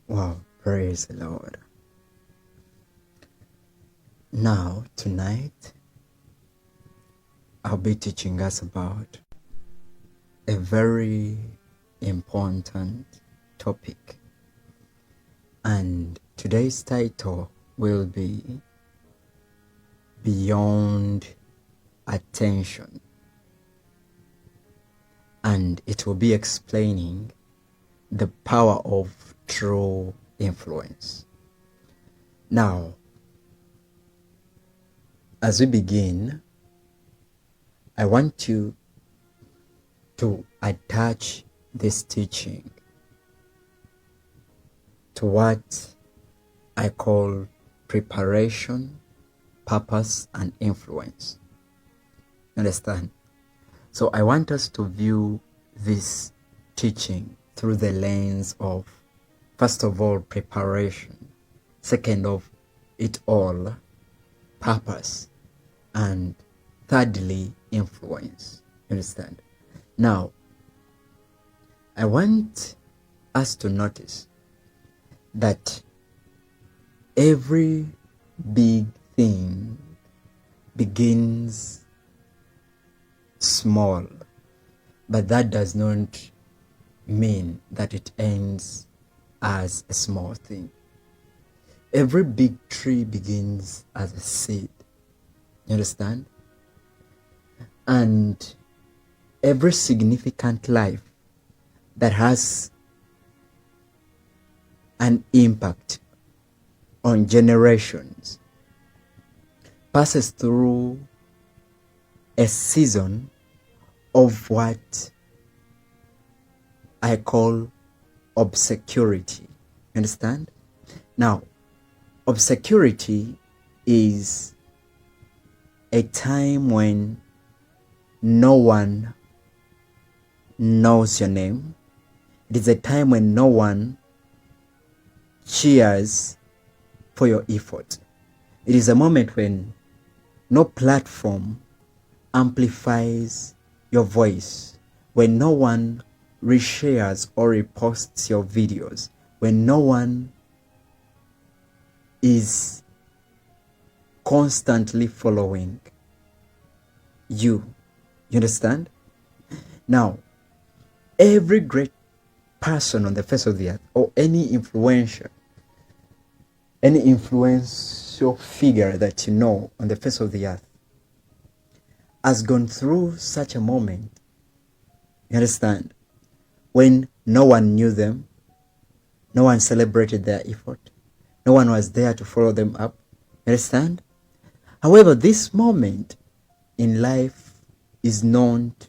Wow, praise the Lord. Now, tonight, I'll be teaching us about a very important topic. And today's title will be Beyond Attention. And it will be explaining the power of true influence. Now, as we begin, I want you to attach this teaching to what I call preparation, purpose, and influence. Understand? So I want us to view this teaching through the lens of, first of all, preparation, second of it all, purpose, and thirdly, influence. Understand? Now, I want us to notice that every big thing begins small, but that does not mean that it ends as a small thing. Every big tree begins as a seed. You understand? And every significant life that has an impact on generations passes through a season of what I call obscurity. Understand? Now, obscurity is a time when no one knows your name. It is a time when no one cheers for your effort. It is a moment when no platform amplifies your voice, when no one reshares or reposts your videos, when no one is constantly following you. You understand? Now, every great person on the face of the earth, or any influential figure that you know on the face of the earth, has gone through such a moment. You understand? When no one knew them, no one celebrated their effort, no one was there to follow them up. You understand? However, this moment in life is not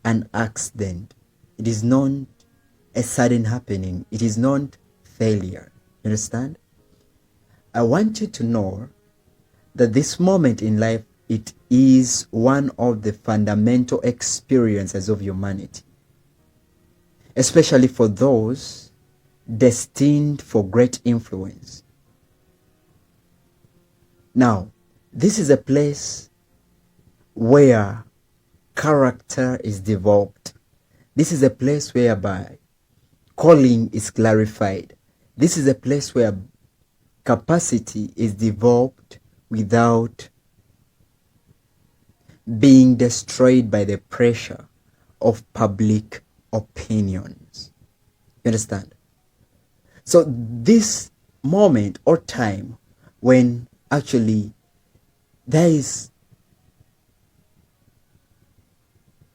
an accident. It is not a sudden happening. It is not failure. You understand? I want you to know that this moment in life, it is one of the fundamental experiences of humanity, especially for those destined for great influence. Now, this is a place where character is developed. This is a place whereby calling is clarified. This is a place where capacity is developed without being destroyed by the pressure of public opinions. You understand? So this moment or time when actually there is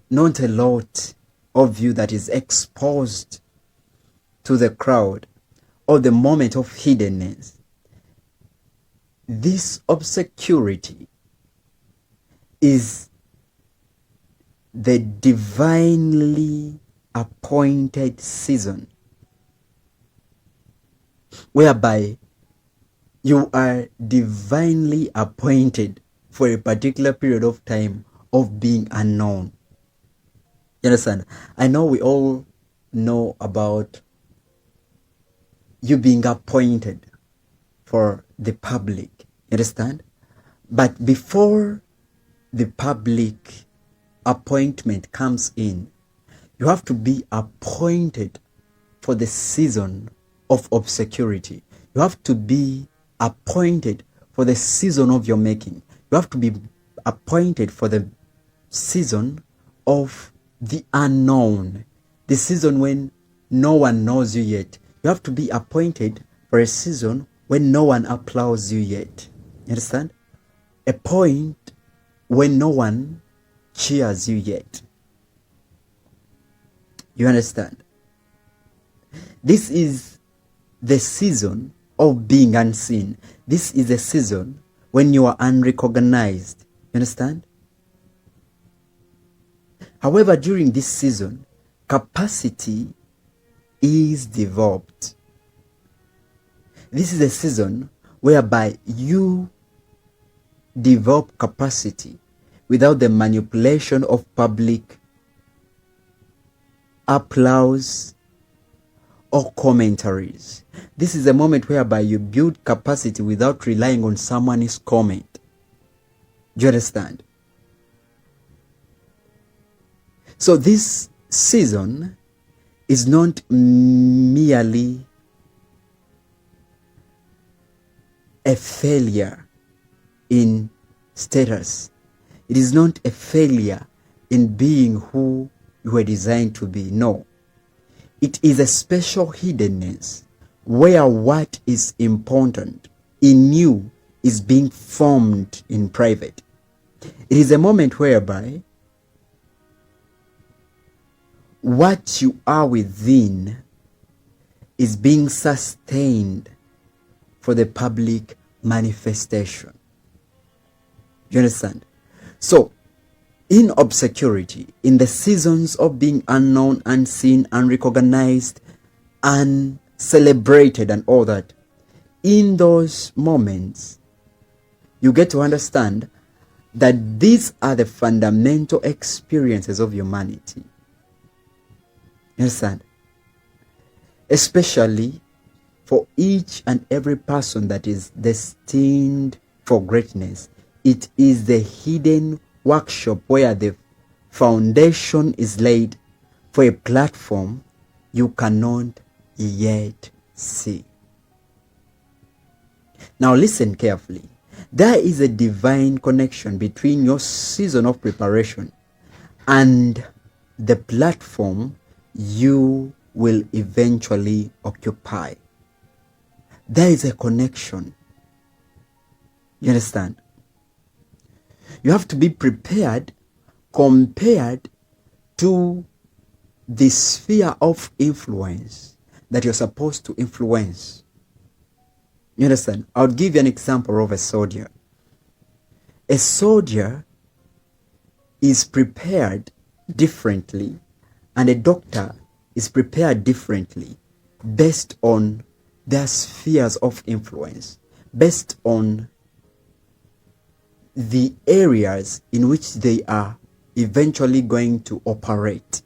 not a lot of you that is exposed to the crowd, or the moment of hiddenness, this obscurity is the divinely appointed season whereby you are divinely appointed for a particular period of time of being unknown. You understand? I know we all know about you being appointed for the public. You understand? But before the public appointment comes in, you have to be appointed for the season of obscurity. You have to be appointed for the season of your making. You have to be appointed for the season of the unknown, the season when no one knows you yet. You have to be appointed for a season when no one applauds you yet. You understand? A point when no one cheers you yet. You understand? This is the season of being unseen. This is a season when you are unrecognized. You understand? However, during this season, capacity is developed. This is a season whereby you develop capacity without the manipulation of public applause or commentaries. This is a moment whereby you build capacity without relying on someone's comment. Do you understand? So this season is not merely a failure in status. It is not a failure in being who you were designed to be. No. It is a special hiddenness where what is important in you is being formed in private. It is a moment whereby what you are within is being sustained for the public manifestation. You understand? So, in obscurity, in the seasons of being unknown, unseen, unrecognized, uncelebrated and all that, in those moments, you get to understand that these are the fundamental experiences of humanity. You understand? Especially for each and every person that is destined for greatness. It is the hidden workshop where the foundation is laid for a platform you cannot yet see. Now listen carefully. There is a divine connection between your season of preparation and the platform you will eventually occupy. There is a connection. You understand? You have to be prepared compared to the sphere of influence that you're supposed to influence. You understand? I'll give you an example of a soldier. A soldier is prepared differently, and a doctor is prepared differently based on their spheres of influence, based on the areas in which they are eventually going to operate.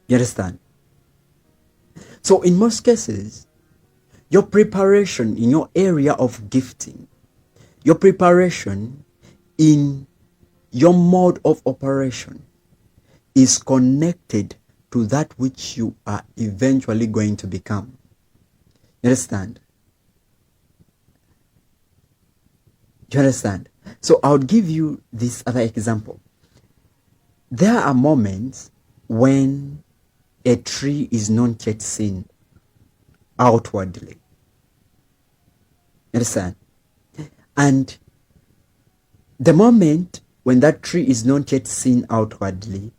You understand? So in most cases, your preparation in your area of gifting, your preparation in your mode of operation is connected to that which you are eventually going to become. You understand? Do you understand? So I'll give you this other example. There are moments when a tree is not yet seen outwardly. You understand? And the moment when that tree is not yet seen outwardly,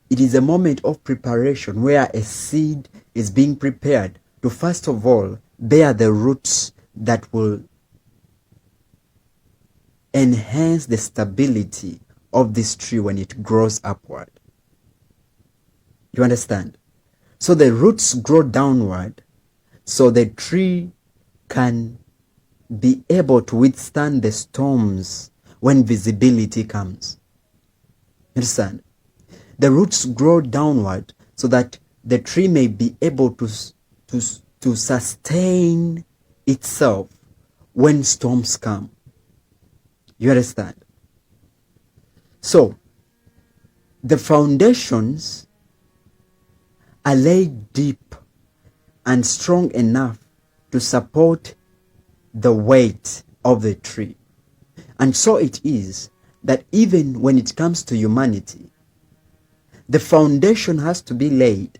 it is a moment of preparation where a seed is being prepared to first of all bear the roots that will enhance the stability of this tree when it grows upward. You understand? So the roots grow downward so the tree can be able to withstand the storms when visibility comes. You understand? The roots grow downward so that the tree may be able to sustain itself when storms come. You understand? So, the foundations are laid deep and strong enough to support the weight of the tree. And so it is that even when it comes to humanity, the foundation has to be laid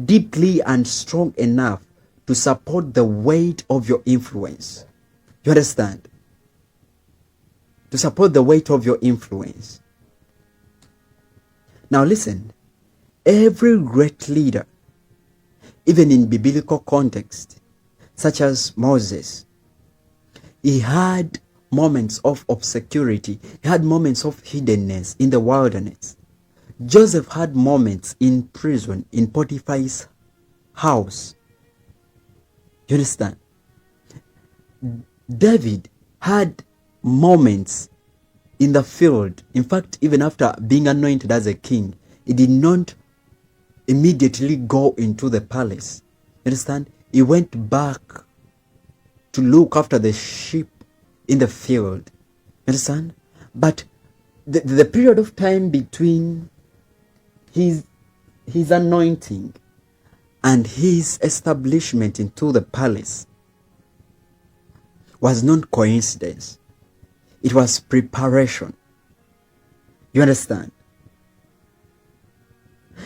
deeply and strong enough to support the weight of your influence. You understand? To support the weight of your influence. Now listen, every great leader, even in biblical context, such as Moses, he had moments of obscurity. He had moments of hiddenness in the wilderness. Joseph had moments in prison, in Potiphar's house. You understand? David had moments in the field. In fact, even after being anointed as a king, he did not immediately go into the palace. You understand? He went back to look after the sheep in the field. You understand? But the period of time between his anointing and his establishment into the palace was not coincidence. It was preparation. You understand?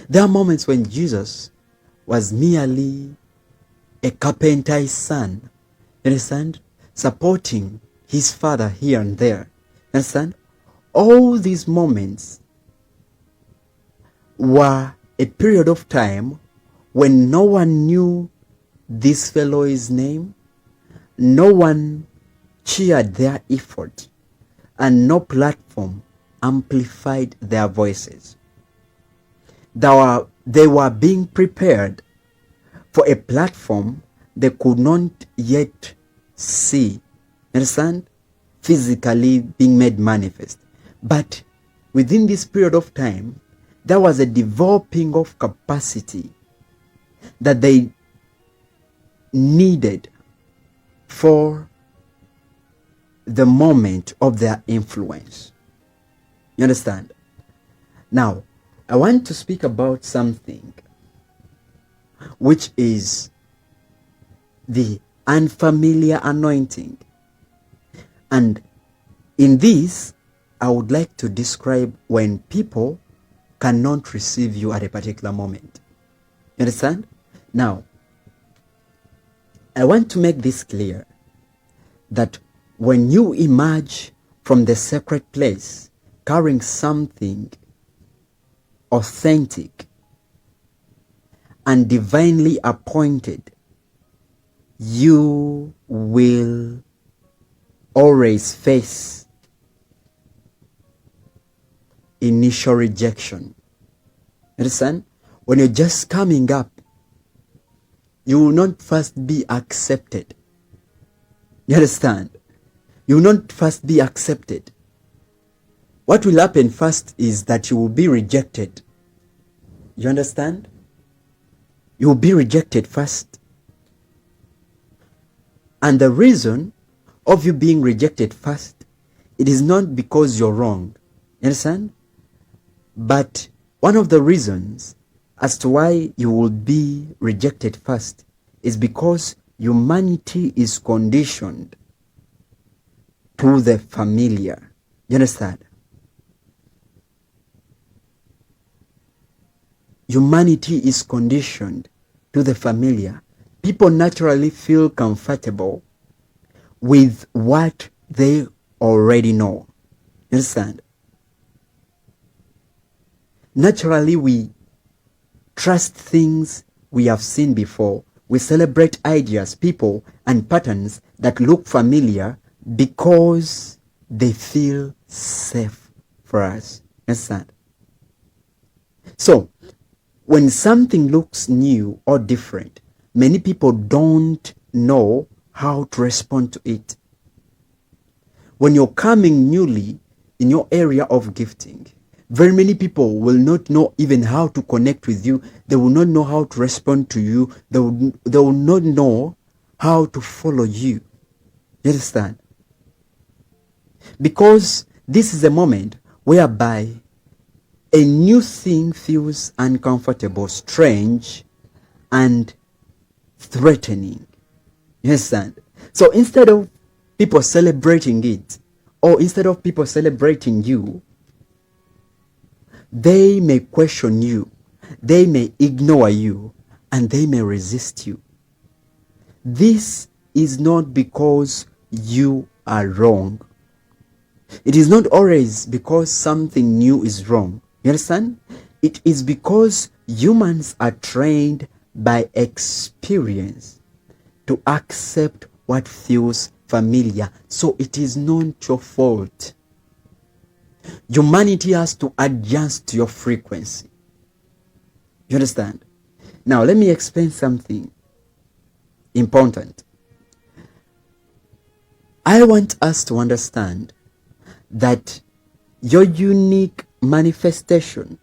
There are moments when Jesus was merely a carpenter's son. You understand? Supporting his father here and there. You understand? All these moments were a period of time when no one knew this fellow's name, no one cheered their effort, and no platform amplified their voices. They were being prepared for a platform they could not yet see. Understand? Physically being made manifest. But within this period of time, there was a developing of capacity that they needed for the moment of their influence. You understand? Now, I want to speak about something which is the unfamiliar anointing. And in this, I would like to describe when people cannot receive you at a particular moment. You understand? Now, I want to make this clear that when you emerge from the sacred place carrying something authentic and divinely appointed, you will always face initial rejection. Understand? When you're just coming up, you will not first be accepted. You understand? You will not first be accepted. What will happen first is that you will be rejected. You understand? You will be rejected first. And the reason of you being rejected first, it is not because you're wrong. You understand? But one of the reasons as to why you will be rejected first is because humanity is conditioned to the familiar. You understand? Humanity is conditioned to the familiar. People naturally feel comfortable with what they already know. You understand? Naturally, we trust things we have seen before. We celebrate ideas, people, and patterns that look familiar because they feel safe for us. Understand? So, when something looks new or different, many people don't know how to respond to it. When you're coming newly in your area of gifting, very many people will not know even how to connect with you. They will not know how to respond to you. They will not know how to follow you. You understand? Because this is a moment whereby a new thing feels uncomfortable, strange, and threatening. You understand? So instead of people celebrating it, or instead of people celebrating you, they may question you, they may ignore you, and they may resist you. This is not because you are wrong. It is not always because something new is wrong. You understand? It is because humans are trained by experience to accept what feels familiar. So it is not your fault. Humanity has to adjust to your frequency. You understand? Now let me explain something important. I want us to understand that your unique manifestation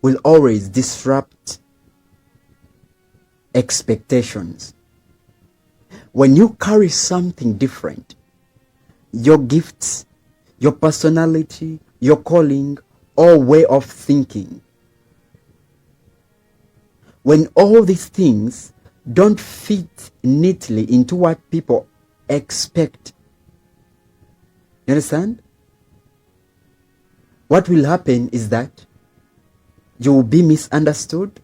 will always disrupt expectations. When you carry something different, your gifts, your personality, your calling, or way of thinking, when all these things don't fit neatly into what people expect, you understand? What will happen is that you will be misunderstood.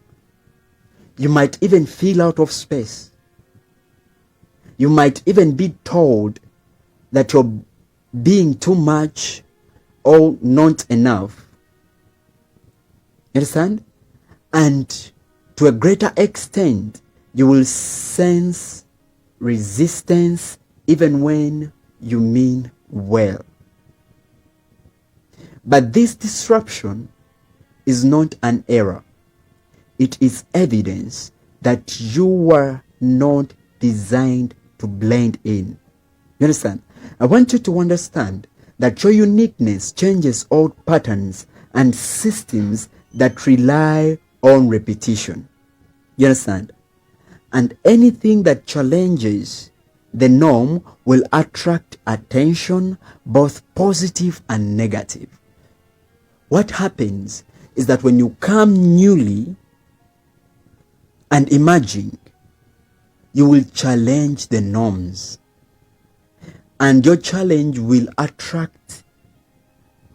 You might even feel out of space. You might even be told that you're being too much or not enough. You understand? And to a greater extent, you will sense resistance even when you mean well. But this disruption is not an error. It is evidence that you were not designed to blend in. You understand? I want you to understand that your uniqueness changes old patterns and systems that rely on repetition. You understand? And anything that challenges the norm will attract attention, both positive and negative. What happens is that when you come newly and emerging, you will challenge the norms. And your challenge will attract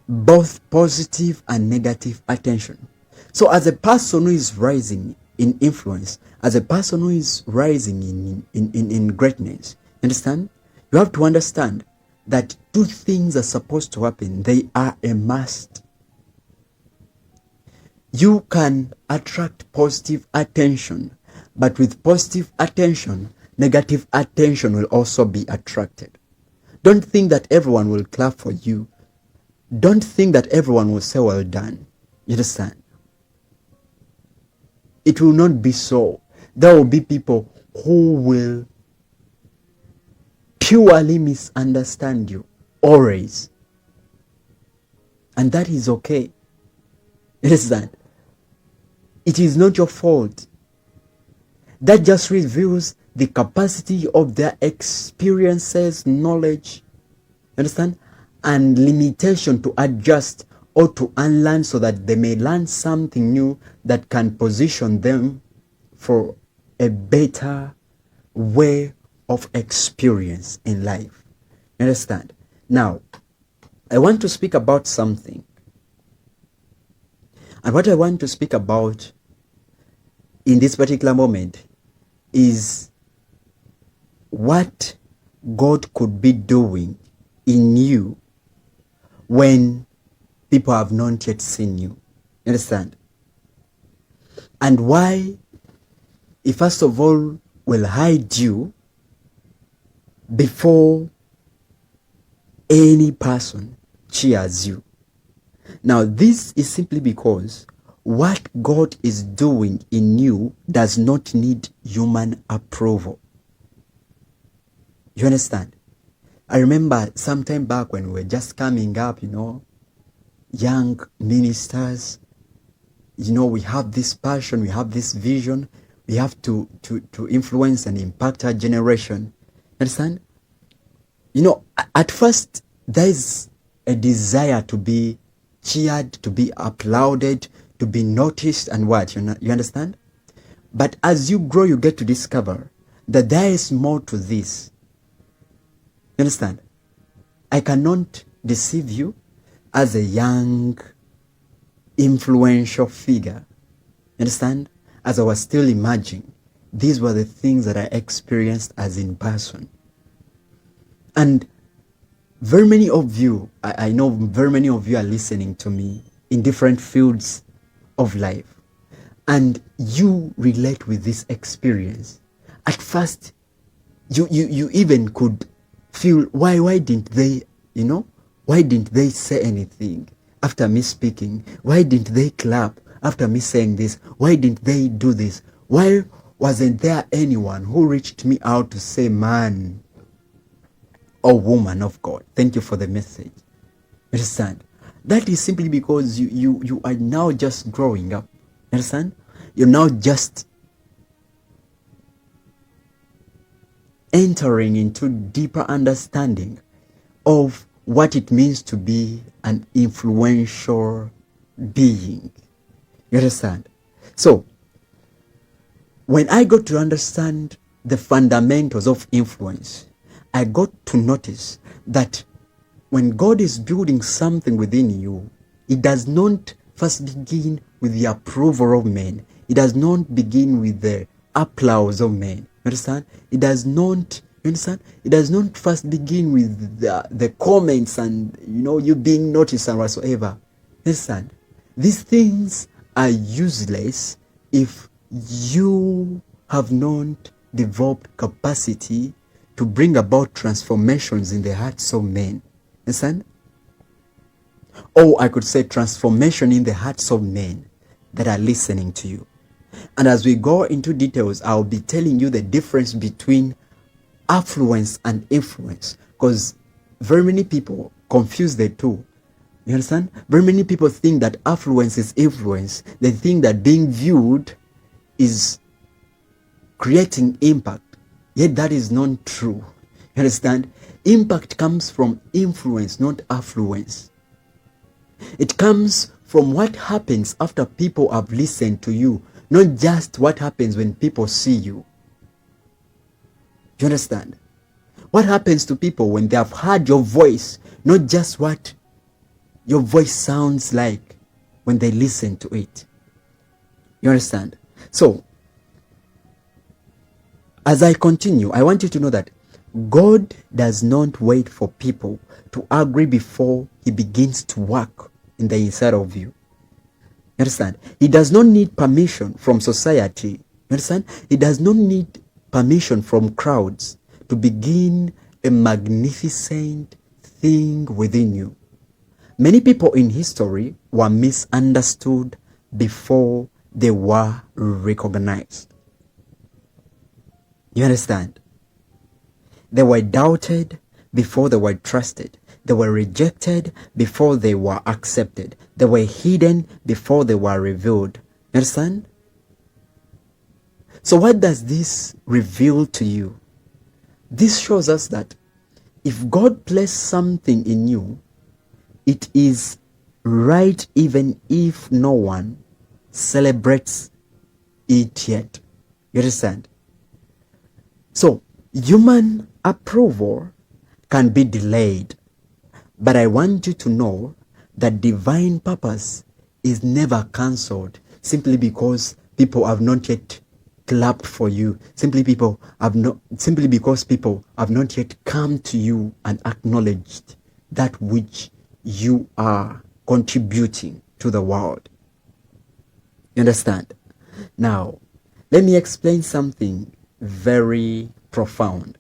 both positive and negative attention. So as a person who is rising in influence, as a person who is rising in greatness, understand? You have to understand that two things are supposed to happen. They are a must. You can attract positive attention, but with positive attention, negative attention will also be attracted. Don't think that everyone will clap for you. Don't think that everyone will say, well done. You understand? It will not be so. There will be people who will purely misunderstand you, always. And that is okay. You understand? It is not your fault. That just reveals the capacity of their experiences, knowledge, understand, and limitation to adjust or to unlearn so that they may learn something new that can position them for a better way of experience in life. Understand? Now, I want to speak about something. And what I want to speak about in this particular moment is what God could be doing in you when people have not yet seen you. Understand? And why he first of all will hide you before any person cheers you. Now this is simply because what God is doing in you does not need human approval. You understand? I remember some time back when we were just coming up, young ministers, we have this passion, we have this vision, we have to influence and impact our generation. Understand? At first there is a desire to be cheered, to be applauded, to be noticed, and what? You understand? But as you grow, you get to discover that there is more to this. You understand? I cannot deceive you as a young, influential figure. You understand? As I was still emerging, these were the things that I experienced as in person. And very many of you, I know very many of you are listening to me in different fields of life. And you relate with this experience. At first, you even could feel, why didn't they, why didn't they say anything after me speaking? Why didn't they clap after me saying this? Why didn't they do this? Why wasn't there anyone who reached me out to say, man or woman of God, thank you for the message? Understand? That is simply because you are now just growing up. Understand? You're now just entering into deeper understanding of what it means to be an influential being. You understand? So, when I got to understand the fundamentals of influence, I got to notice that when God is building something within you, it does not first begin with the approval of men. It does not begin with the applause of men. Understand? It does not, understand? It does not first begin with the comments and, you being noticed and whatsoever. Understand? These things are useless if you have not developed capacity to bring about transformations in the hearts of men. Understand? Or I could say transformation in the hearts of men that are listening to you. And as we go into details, I'll be telling you the difference between affluence and influence, because very many people confuse the two. You understand? Very many people think that affluence is influence. They think that being viewed is creating impact. Yet that is not true. You understand? Impact comes from influence, not affluence. It comes from what happens after people have listened to you, not just what happens when people see you. Do you understand? What happens to people when they have heard your voice, not just what your voice sounds like when they listen to it. You understand? So, as I continue, I want you to know that God does not wait for people to agree before he begins to work in the inside of you. You understand? He does not need permission from society. You understand? He does not need permission from crowds to begin a magnificent thing within you. Many people in history were misunderstood before they were recognized. You understand? They were doubted before they were trusted. They were rejected before they were accepted. They were hidden before they were revealed. You understand? So what does this reveal to you? This shows us that if God placed something in you, it is right even if no one celebrates it yet. You understand? So, human approval can be delayed, but I want you to know that divine purpose is never cancelled simply because people have not yet clapped for you, simply because people have not yet come to you and acknowledged that which you are contributing to the world. You understand? Now, let me explain something very profound.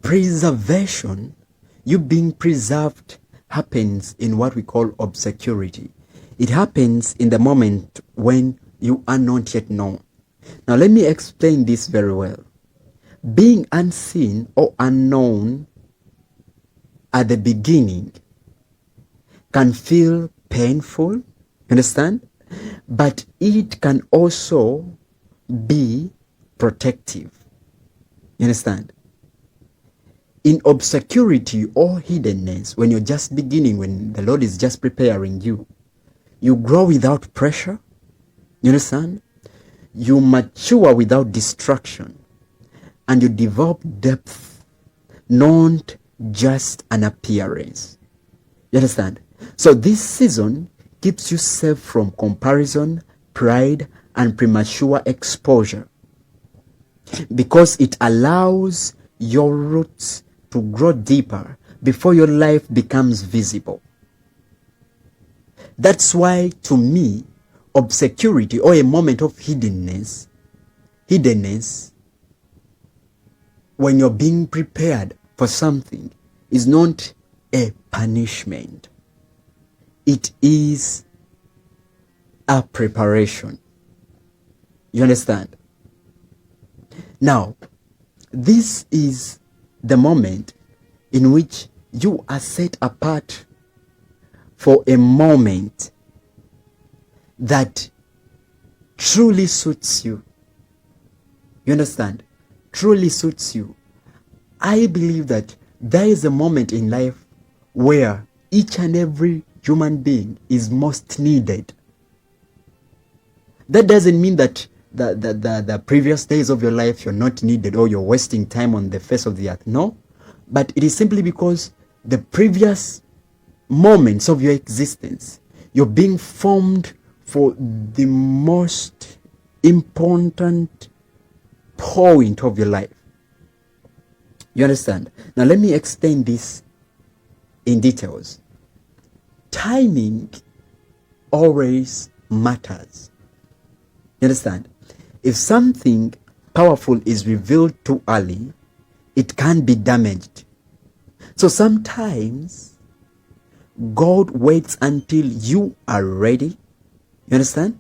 Preservation, you being preserved, happens in what we call obscurity. It happens in the moment when you are not yet known. Now let me explain this very well. Being unseen or unknown at the beginning can feel painful, understand? But it can also be protective. You understand? In obscurity or hiddenness, when you're just beginning, when the Lord is just preparing you, you grow without pressure, You understand? You mature without distraction, and you develop depth, not just an appearance. You understand? So this season keeps you safe from comparison, pride, and premature exposure, because it allows your roots to grow deeper before your life becomes visible. That's why, to me, obscurity, or a moment of hiddenness, when you're being prepared for something, is not a punishment. It is a preparation. You understand? Now, this is the moment in which you are set apart for a moment that truly suits you. You understand? Truly suits you. I believe that there is a moment in life where each and every human being is most needed. That doesn't mean that the previous days of your life you're not needed or you're wasting time on the face of the earth. No. But it is simply because the previous moments of your existence, you're being formed for the most important point of your life. You understand? Now let me explain this in details. Timing always matters. You understand? If something powerful is revealed too early, it can be damaged. So sometimes God waits until you are ready. You understand?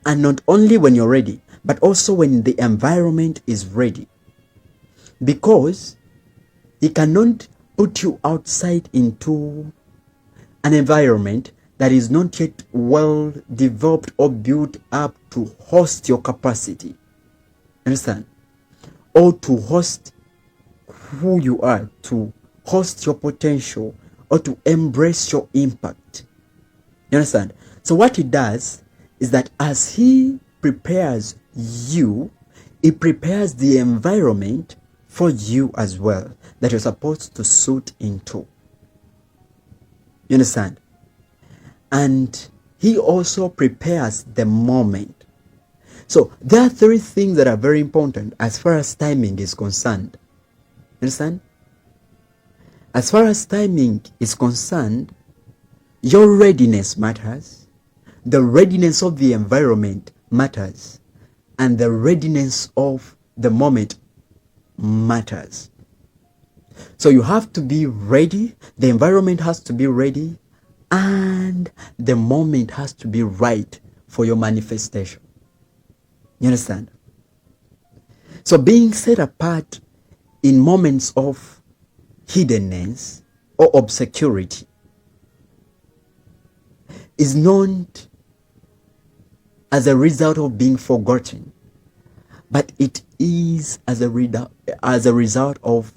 And not only when you're ready, but also when the environment is ready. Because He cannot put you outside into an environment that is not yet well developed or built up to host your capacity. Understand? Or to host who you are, to host your potential, or to embrace your impact. You understand? So what He does is that as He prepares you, He prepares the environment for you as well that you're supposed to suit into. You understand? And He also prepares the moment. So there are three things that are very important as far as timing is concerned. You understand? As far as timing is concerned, your readiness matters, the readiness of the environment matters, and the readiness of the moment matters. So you have to be ready, the environment has to be ready, and the moment has to be right for your manifestation. You understand? So being set apart in moments of hiddenness or obscurity is not as a result of being forgotten, but it is as a result of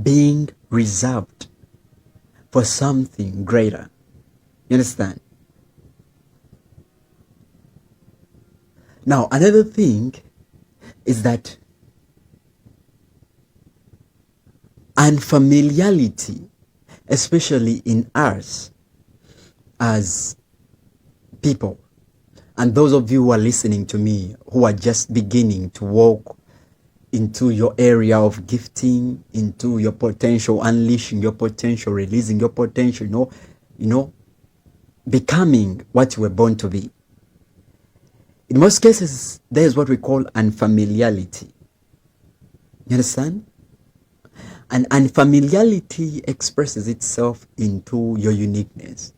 being reserved for something greater. You understand? Now, another thing is that unfamiliarity, especially in us as people, and those of you who are listening to me who are just beginning to walk into your area of gifting, into your potential, unleashing your potential, releasing your potential, becoming what you were born to be. In most cases, there is what we call unfamiliarity. You understand? And unfamiliarity expresses itself into your uniqueness.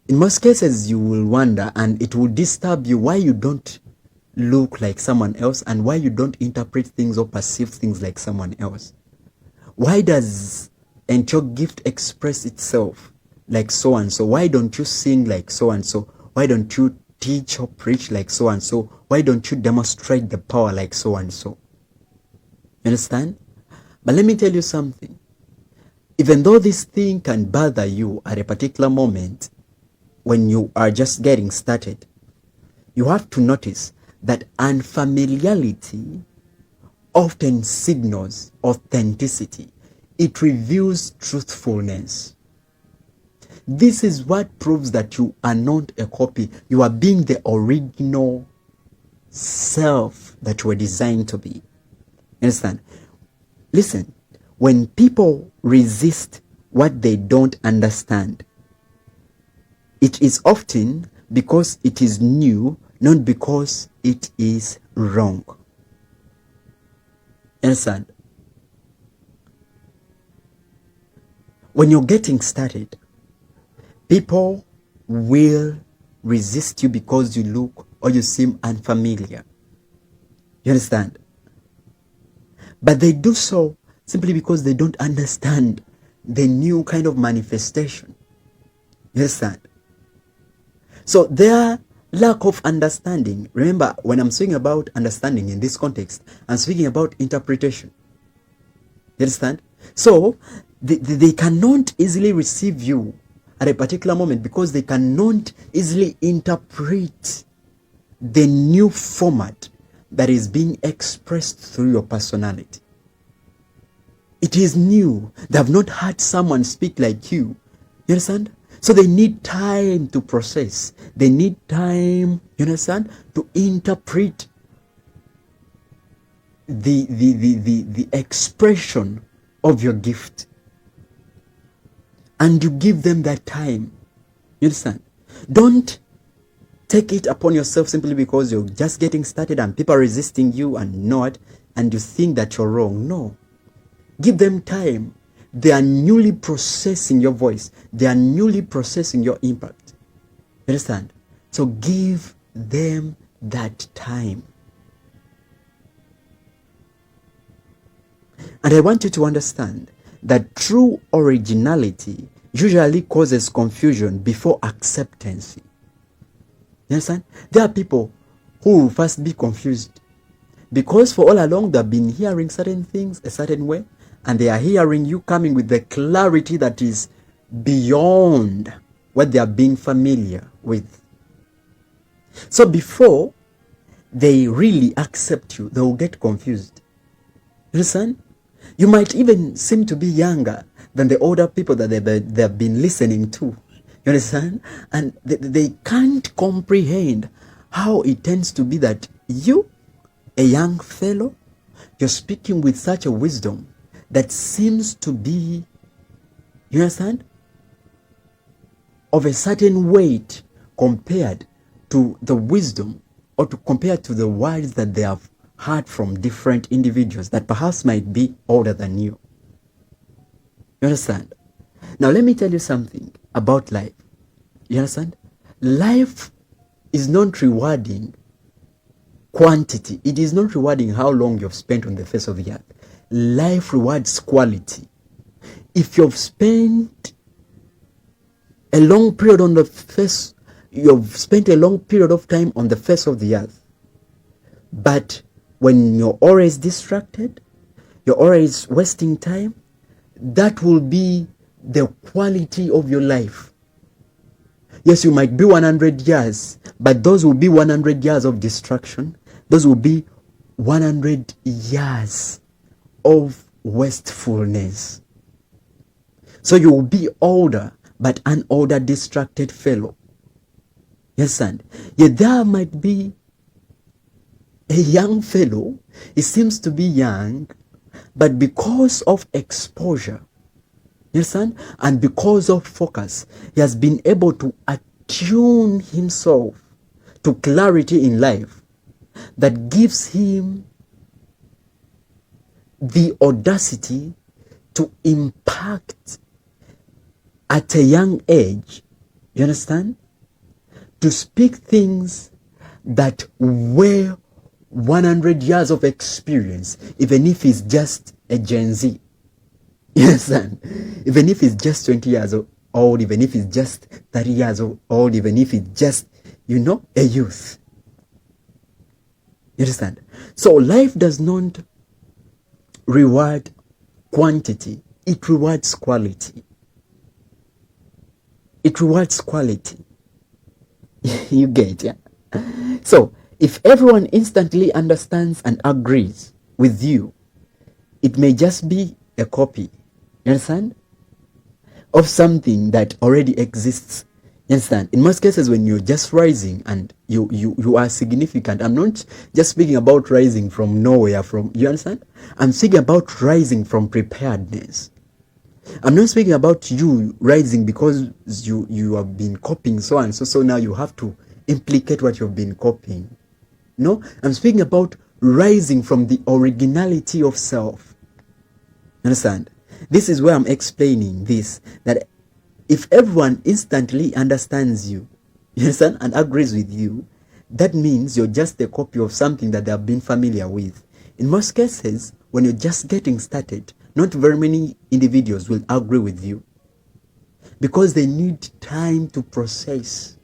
In most cases, you will wonder, and it will disturb you, why you don't look like someone else and why you don't interpret things or perceive things like someone else. Why does your gift express itself like so and so? Why don't you sing like so and so? Why don't you teach or preach like so and so? Why don't you demonstrate the power like so and so? You understand? But let me tell you something. Even though this thing can bother you at a particular moment when you are just getting started, you have to notice that unfamiliarity often signals authenticity. It reveals truthfulness. This is what proves that you are not a copy. You are being the original self that you were designed to be. Understand? Listen, when people resist what they don't understand, it is often because it is new, not because it is wrong. Understand? When you're getting started, people will resist you because you look or you seem unfamiliar. You understand? But they do so simply because they don't understand the new kind of manifestation. You understand? So their lack of understanding, remember, when I'm speaking about understanding in this context, I'm speaking about interpretation. You understand? So they cannot easily receive you at a particular moment because they cannot easily interpret the new format that is being expressed through your personality. It is new. They have not heard someone speak like you. You understand? So they need time to process. They need time, you understand, to interpret the expression of your gift. And you give them that time. You understand? Don't take it upon yourself simply because you're just getting started and people are resisting you and not, and you think that you're wrong. No. Give them time. They are newly processing your voice. They are newly processing your impact. You understand? So give them that time. And I want you to understand that true originality usually causes confusion before acceptance. You understand? There are people who will first be confused because for all along they've been hearing certain things a certain way, and they are hearing you coming with the clarity that is beyond what they are being familiar with. So before they really accept you, they will get confused. You understand? You might even seem to be younger than the older people that they have been listening to. You understand? And they can't comprehend how it tends to be that you, a young fellow, you're speaking with such a wisdom that seems to be, you understand, of a certain weight compared to the wisdom or compared to the words that they have heard from different individuals that perhaps might be older than you. You understand? Now let me tell you something about life. You understand? Life is not rewarding quantity. It is not rewarding how long you've spent on the face of the earth. Life rewards quality. If you've spent a long period on the face, you've spent a long period of time on the face of the earth, but when you're always distracted, you're always wasting time, that will be the quality of your life. Yes, you might be 100 years, but those will be 100 years of distraction. Those will be 100 years of wastefulness. So you will be older, but an older distracted fellow. Yes, and yet there might be a young fellow. He seems to be young, but because of exposure, you understand, and because of focus, he has been able to attune himself to clarity in life that gives him the audacity to impact at a young age, you understand, to speak things that were 100 years of experience, even if it's just a Gen Z. You understand? Even if it's just 20 years old, even if it's just 30 years old, even if it's just, a youth. You understand? So life does not reward quantity. It rewards quality. It rewards quality. You get, yeah? So, if everyone instantly understands and agrees with you, it may just be a copy, you understand, of something that already exists. You understand? In most cases, when you're just rising and you are significant, I'm not just speaking about rising from nowhere, you understand? I'm speaking about rising from preparedness. I'm not speaking about you rising because you have been copying so and so, so now you have to implicate what you've been copying. No, I'm speaking about rising from the originality of self. Understand? This is where I'm explaining this, that if everyone instantly understands you, you understand, and agrees with you, that means you're just a copy of something that they have been familiar with. In most cases, when you're just getting started, not very many individuals will agree with you because they need time to process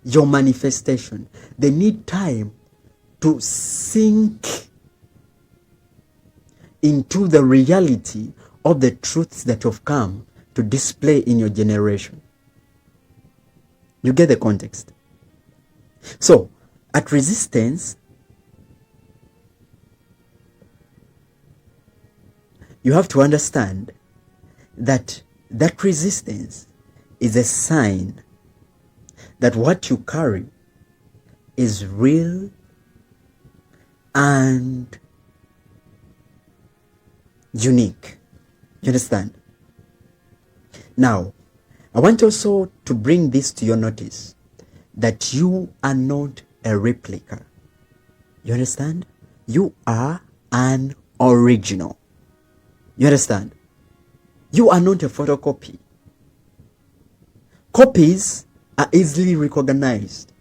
your manifestation. They need time to sink into the reality of the truths that you've come to display in your generation. You get the context? So, at resistance, you have to understand that that resistance is a sign that what you carry is real and unique. You understand? Now, I want also to bring this to your notice, that you are not a replica. You understand? You are an original. You understand? You are not a photocopy. Copies are easily recognized.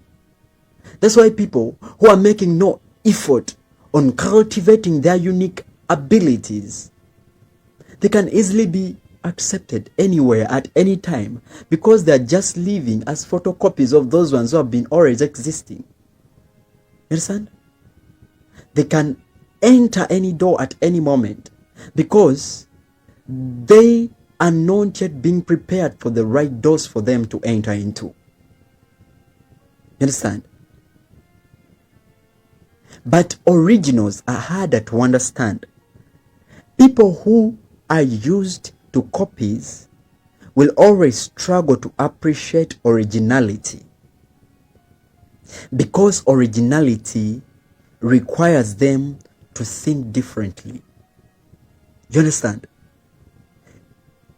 That's why people who are making no effort on cultivating their unique abilities, they can easily be accepted anywhere at any time because they're just living as photocopies of those ones who have been always existing. You understand? They can enter any door at any moment because they are not yet being prepared for the right doors for them to enter into. You understand? But originals are harder to understand. People who are used to copies will always struggle to appreciate originality because originality requires them to think differently. You understand?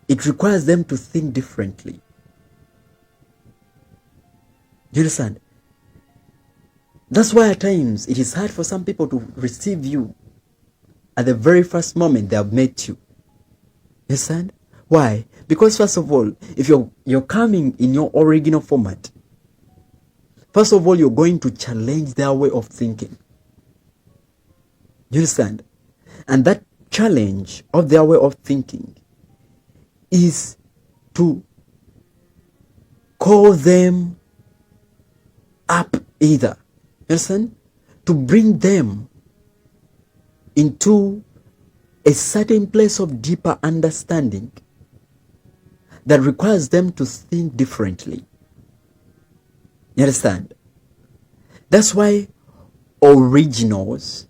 It requires them to think differently. You understand? That's why at times it is hard for some people to receive you at the very first moment they have met you. You understand? Why? Because first of all, if you're coming in your original format, first of all, you're going to challenge their way of thinking. You understand? And that challenge of their way of thinking is to call them up either. You understand? To bring them into a certain place of deeper understanding that requires them to think differently. You understand? That's why originals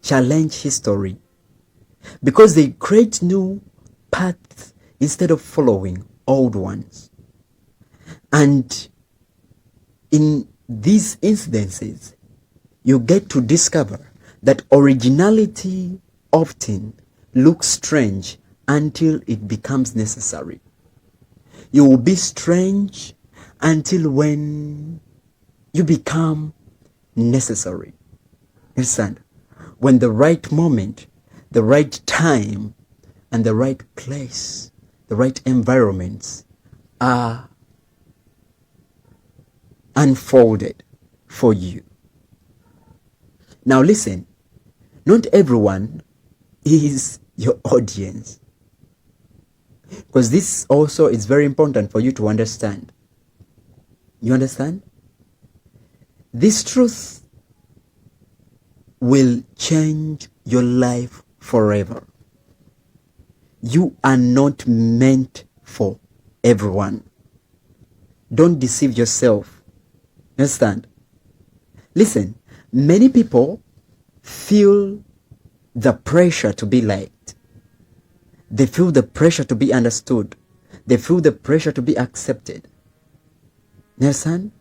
challenge history, because they create new paths instead of following old ones. And in these incidences, you get to discover that originality often looks strange until it becomes necessary. You will be strange until when you become necessary. Understand? When the right moment, the right time, and the right place, the right environments are unfolded for you. Now listen, not everyone is your audience, because this also is very important for you to understand. You understand? This truth will change your life forever. You are not meant for everyone. Don't deceive yourself. Understand? Listen, many people feel the pressure to be liked. They feel the pressure to be understood. They feel the pressure to be accepted. Understand?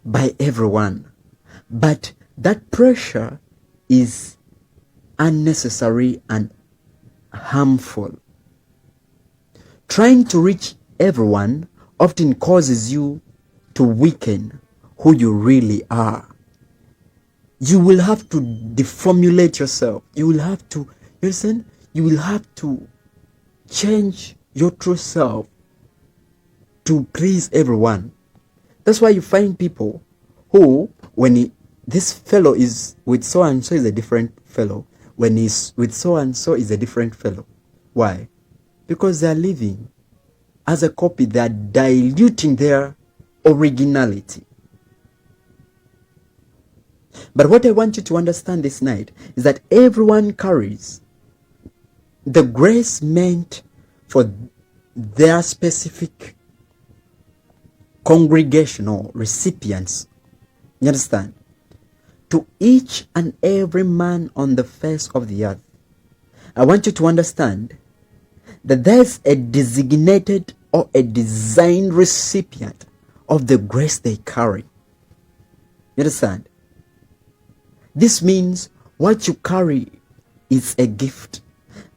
By everyone. But that pressure is unnecessary and harmful. Trying to reach everyone often causes you to weaken who you really are. You will have to deformulate yourself. You will have to, you understand? You will have to change your true self to please everyone. That's why you find people who, when this fellow is with so and so, is a different fellow. When he's with so and so, is a different fellow. Why? Because they are living as a copy. They are diluting their originality. But what I want you to understand this night is that everyone carries the grace meant for their specific congregational recipients. You understand? To each and every man on the face of the earth, I want you to understand that there's a designated or a designed recipient of the grace they carry. You understand? This means what you carry is a gift,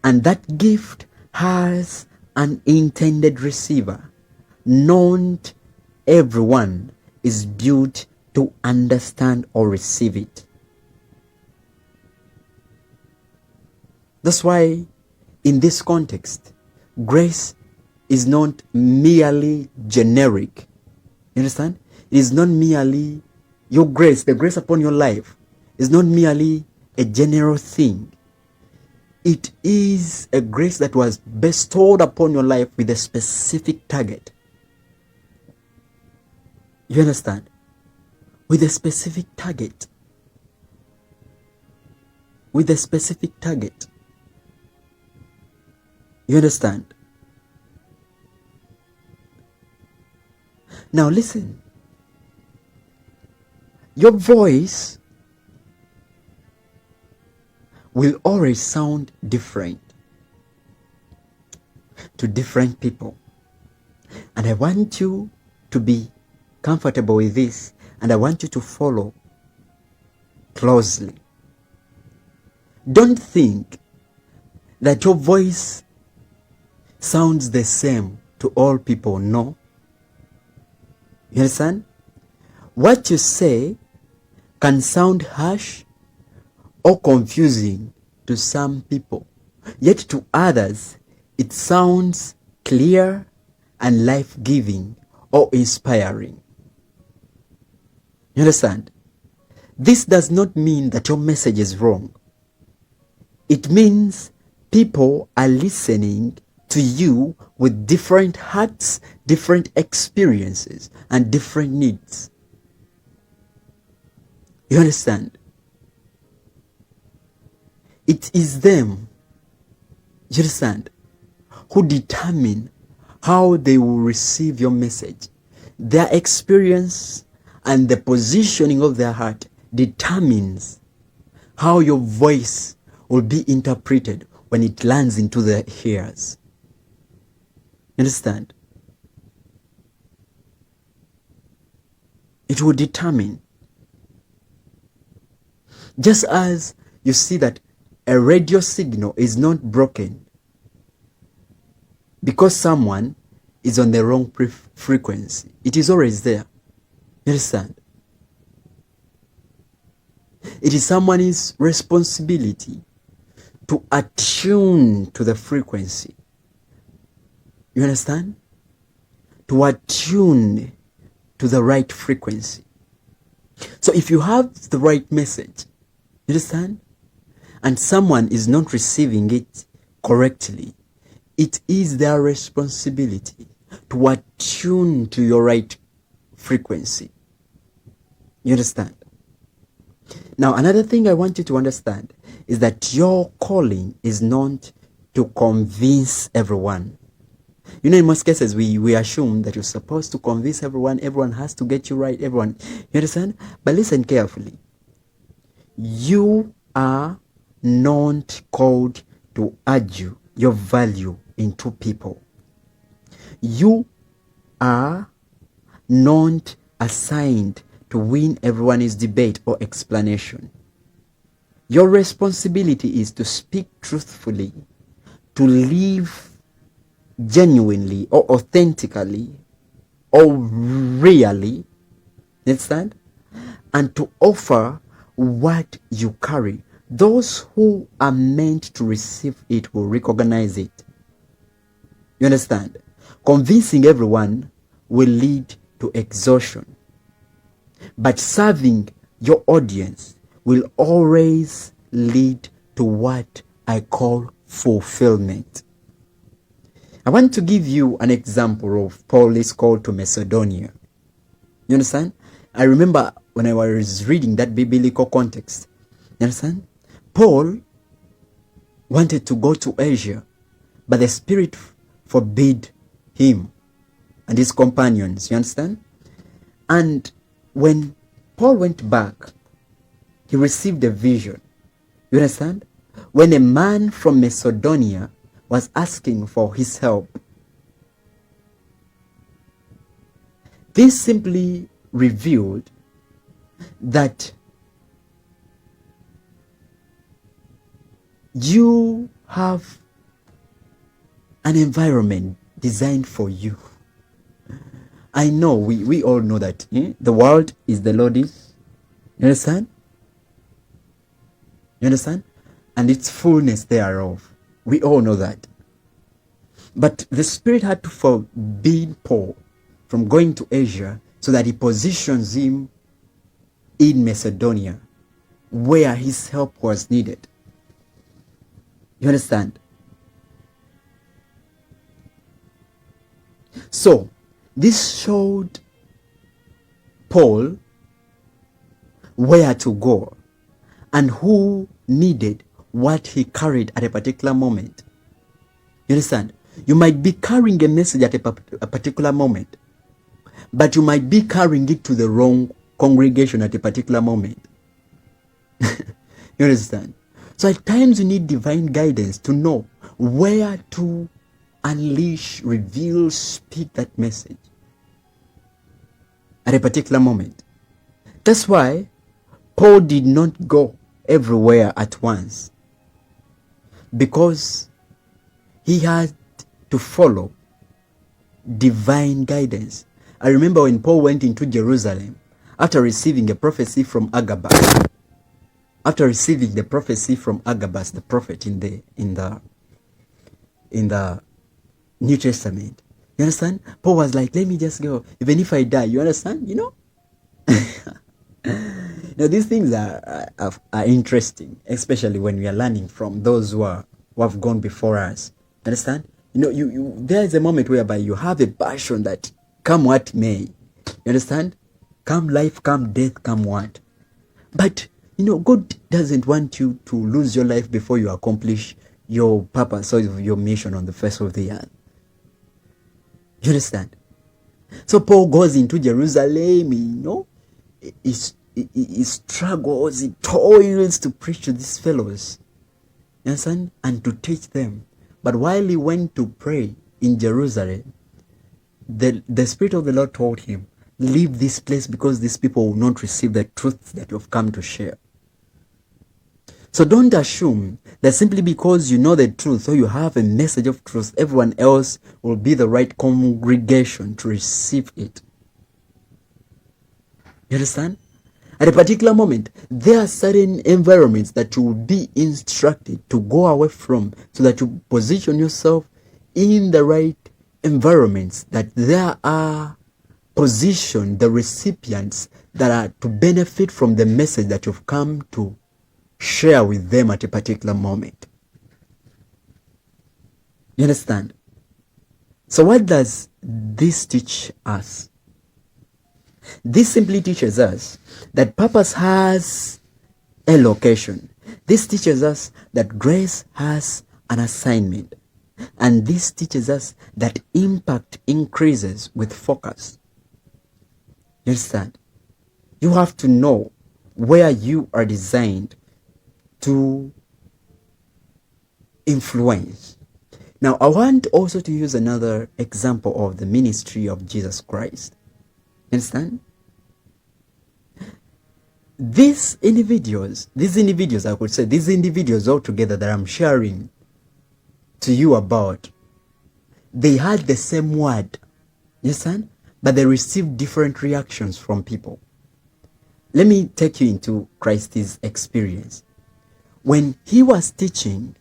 and that gift has an intended receiver. Not everyone is built to understand or receive it. That's why in this context, grace is not merely generic. You understand? It is not merely your grace, the grace upon your life is not merely a general thing. It is a grace that was bestowed upon your life with a specific target. You understand? With a specific target. With a specific target. You understand? Now listen. Your voice will always sound different to different people. And I want you to be comfortable with this, and I want you to follow closely. Don't think that your voice sounds the same to all people. No. You understand? What you say can sound harsh or confusing to some people, yet to others it sounds clear and life-giving or inspiring. You understand? This does not mean that your message is wrong. It means people are listening to you with different hearts, different experiences, and different needs. You understand? It is them, you understand, who determine how they will receive your message. Their experience and the positioning of their heart determines how your voice will be interpreted when it lands into their ears. You understand? It will determine. Just as you see that a radio signal is not broken because someone is on the wrong frequency. It is always there. You understand? It is someone's responsibility to attune to the frequency. You understand? To attune to the right frequency. So if you have the right message, you understand? And someone is not receiving it correctly, it is their responsibility to attune to your right frequency. You understand? Now, another thing I want you to understand is that your calling is not to convince everyone. You know, in most cases, we assume that you're supposed to convince everyone, everyone has to get you right, everyone. You understand? But listen carefully. You are not called to argue your value into people. You are not assigned to win everyone's debate or explanation. Your responsibility is to speak truthfully, to live genuinely or authentically or really, understand? And to offer what you carry. Those who are meant to receive it will recognize it. You understand? Convincing everyone will lead to exhaustion. But serving your audience will always lead to what I call fulfillment. I want to give you an example of Paul's call to Macedonia. You understand? I remember when I was reading that biblical context. You understand? Paul wanted to go to Asia, but the Spirit forbade him and his companions. You understand? And when Paul went back, he received a vision. You understand? When a man from Macedonia was asking for his help. This simply revealed that you have an environment designed for you. I know, we all know that the world is the Lord's. You understand? You understand? And its fullness thereof. We all know that. But the Spirit had to forbid Paul from going to Asia so that he positions him in Macedonia, where his help was needed. You understand? So, this showed Paul where to go and who needed what he carried at a particular moment. You understand? You might be carrying a message at a particular moment, but you might be carrying it to the wrong congregation at a particular moment. You understand? So at times you need divine guidance to know where to unleash, reveal, speak that message at a particular moment. That's why Paul did not go everywhere at once, because he had to follow divine guidance. I remember when Paul went into Jerusalem after receiving a prophecy from Agabus. After receiving the prophecy from Agabus, the prophet in the New Testament. You understand? Paul was like, let me just go, even if I die. You understand? You know? Now, these things are interesting, especially when we are learning from those who have gone before us. Understand? You know, there is a moment whereby you have a passion that come what may. You understand? Come life, come death, come what. But, you know, God doesn't want you to lose your life before you accomplish your purpose or your mission on the face of the earth. You understand? So Paul goes into Jerusalem, you know, he struggles, he toils to preach to these fellows, you understand, and to teach them. But while he went to pray in Jerusalem, the Spirit of the Lord told him, leave this place because these people will not receive the truth that you've come to share. So don't assume that simply because you know the truth or you have a message of truth, everyone else will be the right congregation to receive it. You understand? At a particular moment, there are certain environments that you will be instructed to go away from so that you position yourself in the right environments, that there are positioned the recipients that are to benefit from the message that you've come to share with them at a particular moment. You understand? So what does this teach us? This simply teaches us that purpose has a location. This teaches us that grace has an assignment. And this teaches us that impact increases with focus. You understand? You have to know where you are designed to influence. Now, I want also to use another example of the ministry of Jesus Christ. You understand? These individuals altogether that I'm sharing to you about, they had the same word, you understand? But they received different reactions from people. Let me take you into Christ's experience. When he was teaching,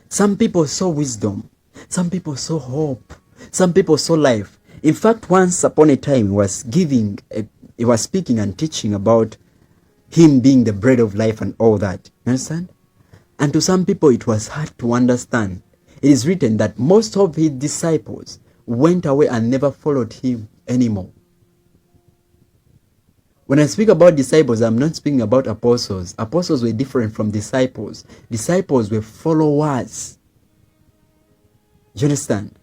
some people saw wisdom, some people saw hope, some people saw life. In fact, once upon a time, he was speaking and teaching about him being the bread of life and all that. You understand? And to some people, it was hard to understand. It is written that most of his disciples went away and never followed him anymore. When I speak about disciples, I'm not speaking about apostles. Apostles were different from disciples. Disciples were followers. You understand?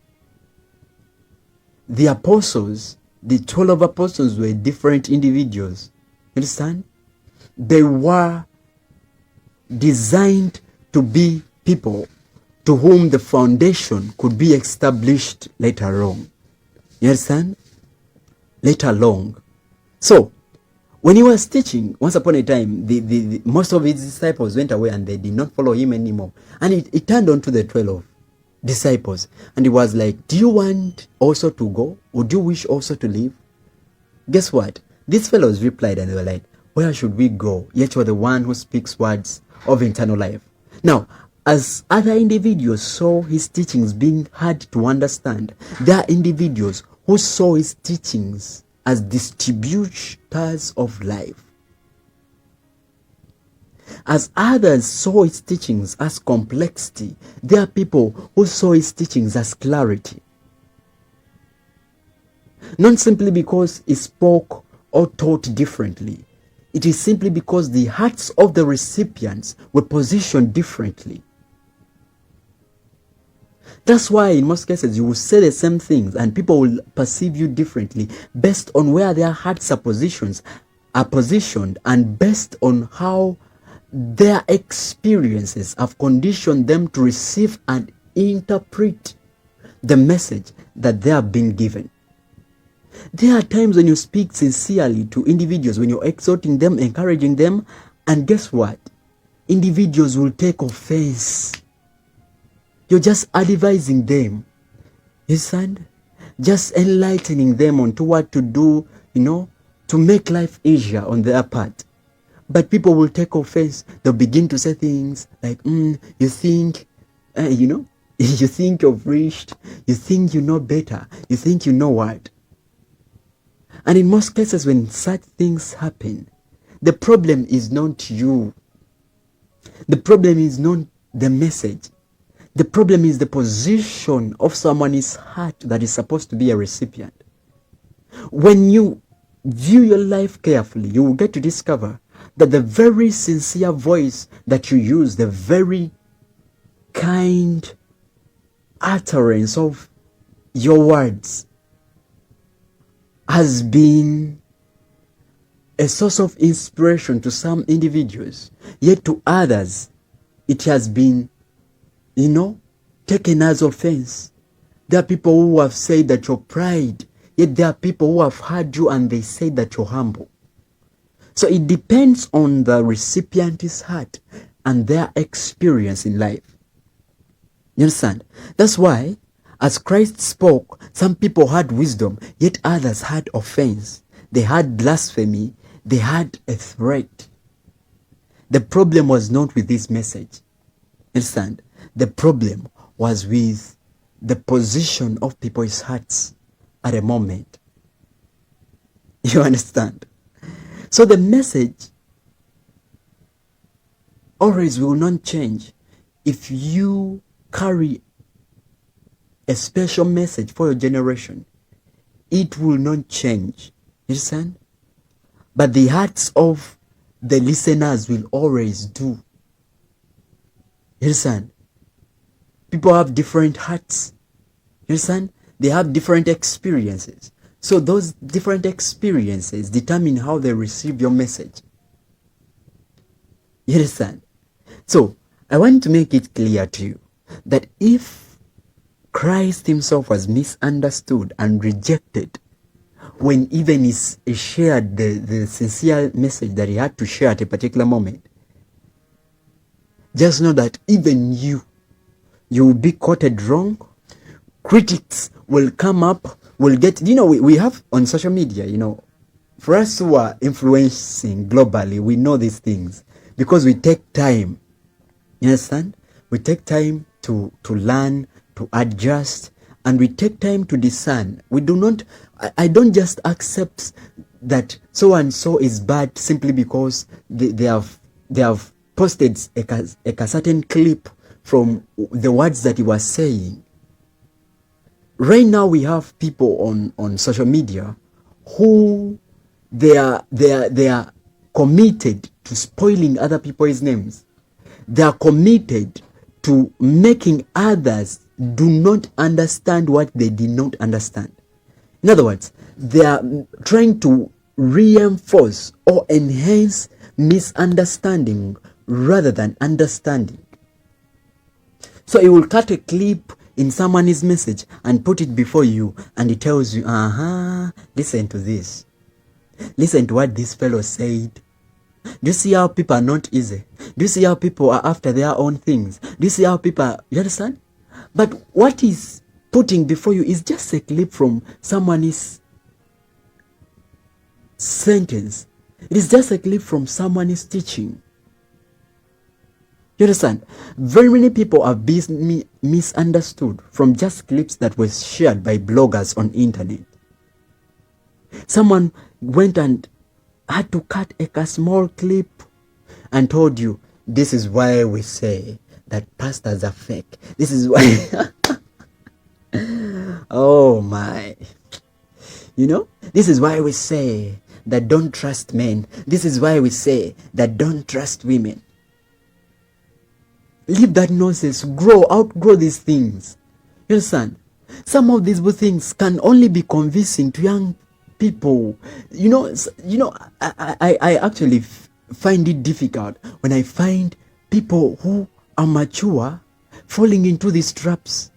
The apostles, the 12 apostles were different individuals. You understand? They were designed to be people to whom the foundation could be established later on. You understand? Later long. So, when he was teaching, once upon a time, the most of his disciples went away and they did not follow him anymore. And it turned on to the 12 disciples. And he was like, do you want also to go? Would you wish also to leave? Guess what? These fellows replied and they were like, where should we go? Yet you are the one who speaks words of eternal life. Now, as other individuals saw his teachings being hard to understand, there are individuals who saw his teachings as distributors of life. As others saw his teachings as complexity, there are people who saw his teachings as clarity. Not simply because he spoke or taught differently. It is simply because the hearts of the recipients were positioned differently. That's why in most cases you will say the same things and people will perceive you differently based on where their hearts are positioned and based on how their experiences have conditioned them to receive and interpret the message that they have been given. There are times when you speak sincerely to individuals, when you're exhorting them, encouraging them, and guess what? Individuals will take offense. You're just advising them. You understand? Just enlightening them onto what to do, to make life easier on their part. But people will take offense. They'll begin to say things like, you think, you think you've reached, you think you know better, you think you know what. And in most cases when such things happen, the problem is not you. The problem is not the message. The problem is the position of someone's heart that is supposed to be a recipient. When you view your life carefully, you will get to discover that the very sincere voice that you use, the very kind utterance of your words, has been a source of inspiration to some individuals, yet to others it has been, taken as offense. There are people who have said that you're pride, yet there are people who have heard you and they say that you're humble. So it depends on the recipient's heart and their experience in life. You understand? That's why as Christ spoke, some people had wisdom, yet others had offense. They had blasphemy. They had a threat. The problem was not with this message. Understand? The problem was with the position of people's hearts at a moment. You understand? So the message always will not change if you carry a special message for your generation. It will not change. You understand? But the hearts of the listeners will always do. You understand? People have different hearts. You understand? They have different experiences. So those different experiences determine how they receive your message. You understand? So I want to make it clear to you that if Christ himself was misunderstood and rejected when even he shared the sincere message that he had to share at a particular moment, just know that even you will be quoted wrong. Critics will come up, will get, we have on social media, for us who are influencing globally, we know these things because we take time. You understand? We take time to learn, to adjust, and we take time to discern. We do not, I don't just accept that so and so is bad simply because they have posted a certain clip from the words that he was saying. Right now we have people on social media who they are committed to spoiling other people's names. They are committed to making others do not understand what they did not understand. In other words, they are trying to reinforce or enhance misunderstanding rather than understanding. So it will cut a clip in someone's message and put it before you, and it tells you, listen to this. Listen to what this fellow said. Do you see how people are not easy? Do you see how people are after their own things? Do you see how people are, you understand? But what is putting before you is just a clip from someone's sentence. It is just a clip from someone's teaching. You understand? Very many people have been misunderstood from just clips that were shared by bloggers on internet. Someone went and had to cut a small clip and told you, this is why we say that pastors are fake. This is why. Oh my. This is why we say that don't trust men. This is why we say that don't trust women. Leave that nonsense. Outgrow these things. You understand? Some of these things can only be convincing to young people. I actually find it difficult when I find people who are mature falling into these traps.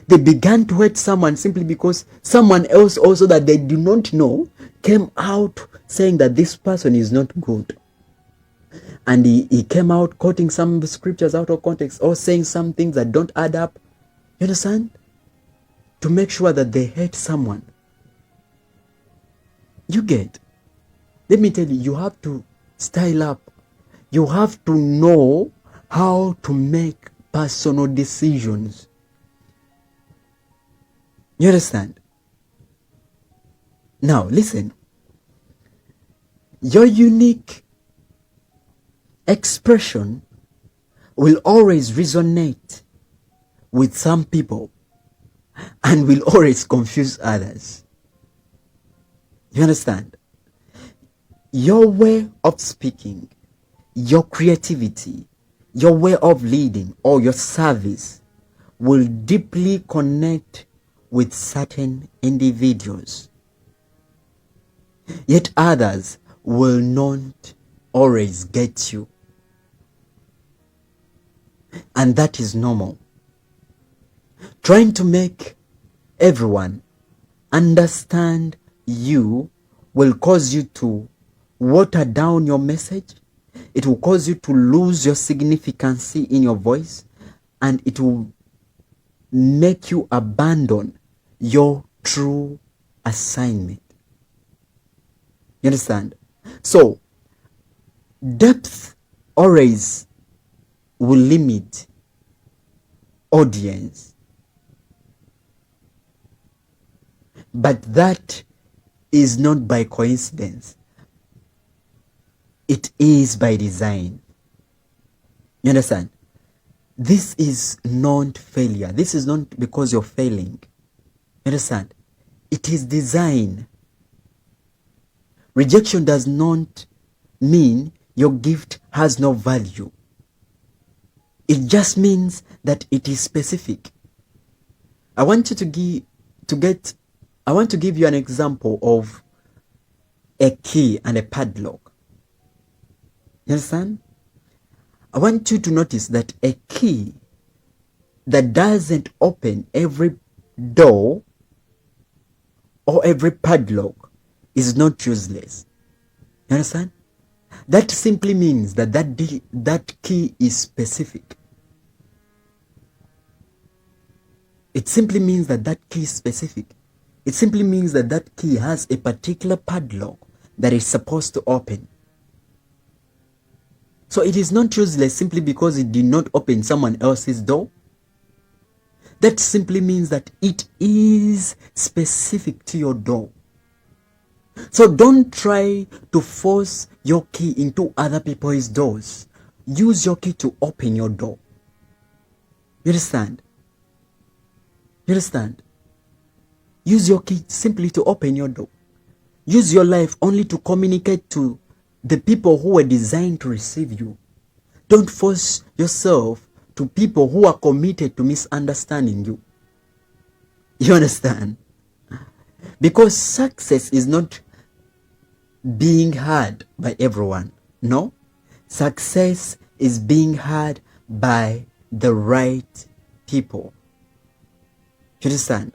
They began to hate someone simply because someone else also that they do not know came out saying that this person is not good. And he came out quoting some scriptures out of context or saying some things that don't add up. You understand? To make sure that they hate someone. You get? Let me tell you, you have to style up. You have to know how to make personal decisions. You understand? Now, listen. Your unique expression will always resonate with some people and will always confuse others. You understand? Your way of speaking, your creativity, your way of leading, or your service will deeply connect with certain individuals. Yet others will not always get you. And that is normal. Trying to make everyone understand you will cause you to water down your message. It will cause you to lose your significance in your voice, and it will make you abandon your true assignment. You understand? So, depth always will limit audience. But that is not by coincidence. It is by design. You understand? This is not failure. This is not because you're failing. You understand? It is design. Rejection does not mean your gift has no value. It just means that it is specific. I want you I want to give you an example of a key and a padlock. You understand? I want you to notice that a key that doesn't open every door or every padlock is not useless. You understand? That simply means that that key is specific. It simply means that that key is specific. It simply means that that key has a particular padlock that is supposed to open. So it is not useless simply because it did not open someone else's door. That simply means that it is specific to your door. So don't try to force your key into other people's doors. Use your key to open your door. You understand? You understand? Use your key simply to open your door. Use your life only to communicate to the people who were designed to receive you. Don't force yourself to people who are committed to misunderstanding you. You understand? Because success is not being heard by everyone. No. Success is being heard by the right people. You understand?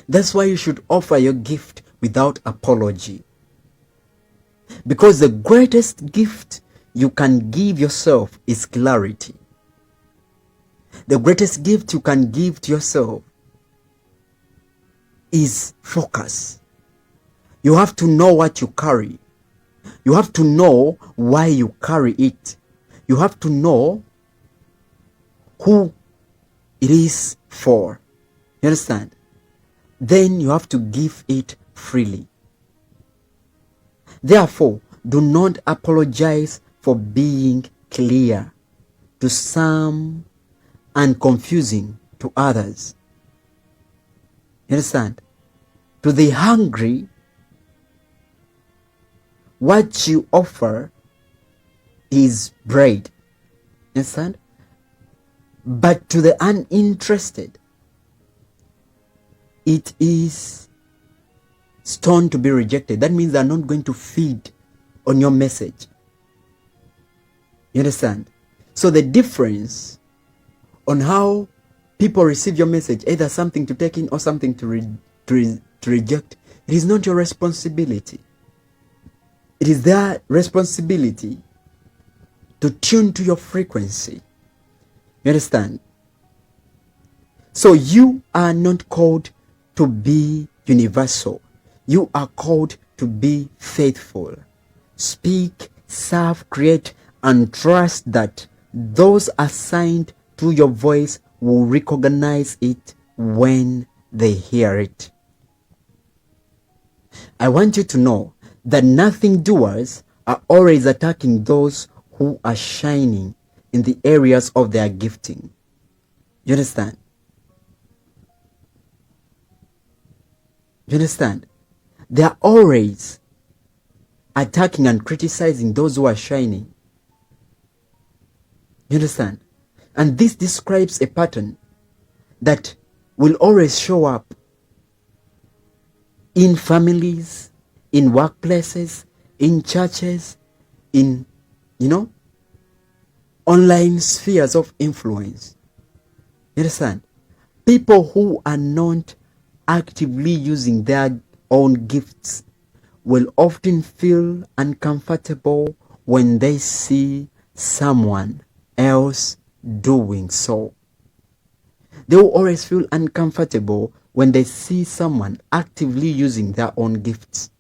That's why you should offer your gift without apology. Because the greatest gift you can give yourself is clarity. The greatest gift you can give to yourself is focus. You have to know what you carry. You have to know why you carry it. You have to know who it is for. You understand? Then you have to give it freely. Therefore, do not apologize for being clear to some and confusing to others. You understand? To the hungry, what you offer is bread. You understand? But to the uninterested, it is stone to be rejected. That means they're not going to feed on your message. You understand? So the difference on how people receive your message, either something to take in or something to reject, it is not your responsibility. It is their responsibility to tune to your frequency. You understand? So you are not called to be universal. You are called to be faithful. Speak, serve, create, and trust that those assigned to your voice will recognize it when they hear it. I want you to know that nothing doers are always attacking those who are shining in the areas of their gifting. You understand? You understand? They are always attacking and criticizing those who are shining. You understand? And this describes a pattern that will always show up in families, in workplaces, in churches, in, online spheres of influence. You understand? People who are not actively using their own gifts will often feel uncomfortable when they see someone else doing so. They will always feel uncomfortable when they see someone actively using their own gifts.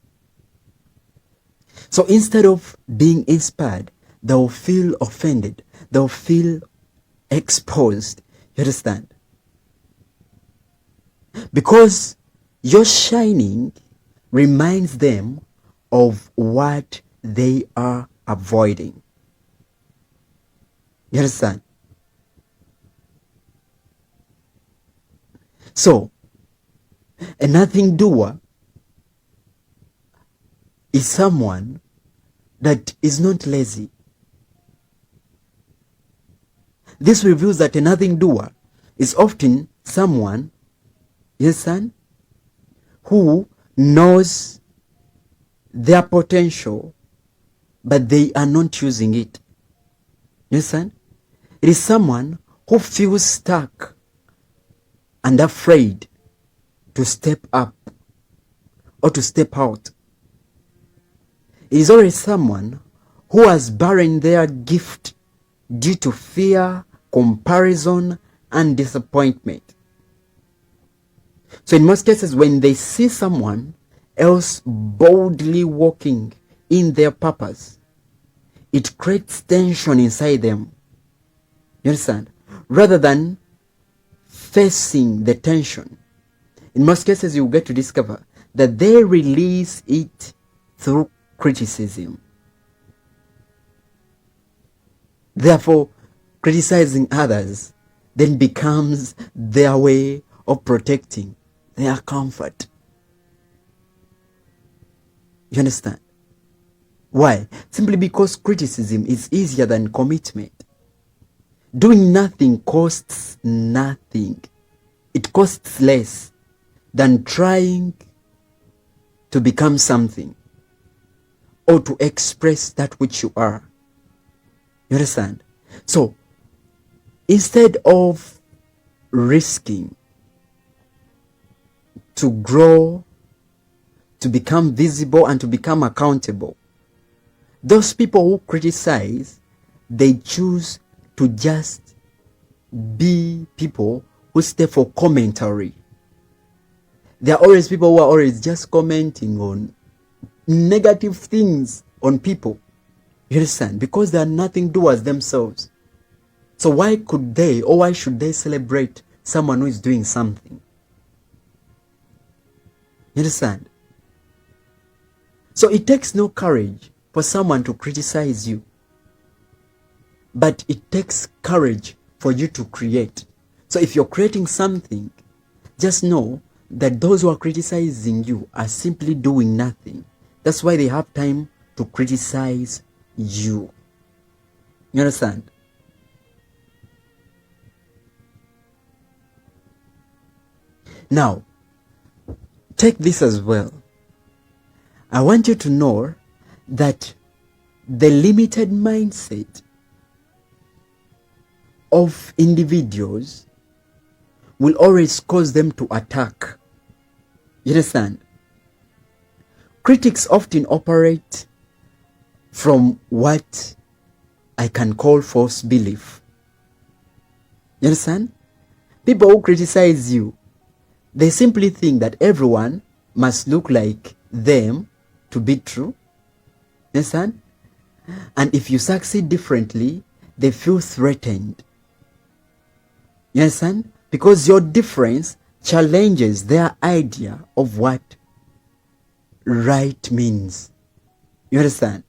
So instead of being inspired, they will feel offended. They will feel exposed. You understand? Because your shining reminds them of what they are avoiding. You understand? So, a nothing doer is someone that is not lazy. This reveals that a nothing doer is often someone, yes, son, who knows their potential, but they are not using it. Yes, son? It is someone who feels stuck and afraid to step up or to step out. It is always someone who has buried their gift due to fear, comparison, and disappointment. So in most cases, when they see someone else boldly walking in their purpose, it creates tension inside them. You understand? Rather than facing the tension, in most cases you get to discover that they release it through criticism. Therefore, criticizing others then becomes their way of protecting their comfort. You understand? Why? Simply because criticism is easier than commitment. Doing nothing costs nothing. It costs less than trying to become something or to express that which you are. You understand? So, instead of risking to grow, to become visible, and to become accountable, those people who criticize, they choose to just be people who stay for commentary. There are always people who are always just commenting on negative things on people. You understand? Because they are nothing doers themselves. So why could they, or why should they celebrate someone who is doing something? You understand? So it takes no courage for someone to criticize you. But it takes courage for you to create. So if you're creating something, just know that those who are criticizing you are simply doing nothing. That's why they have time to criticize you. You understand? Now, take this as well. I want you to know that the limited mindset of individuals will always cause them to attack. You understand? Critics often operate from what I can call false belief. You understand? People who criticize you, they simply think that everyone must look like them to be true. You understand? And if you succeed differently, they feel threatened. You understand? Because your difference challenges their idea of what right means. You understand?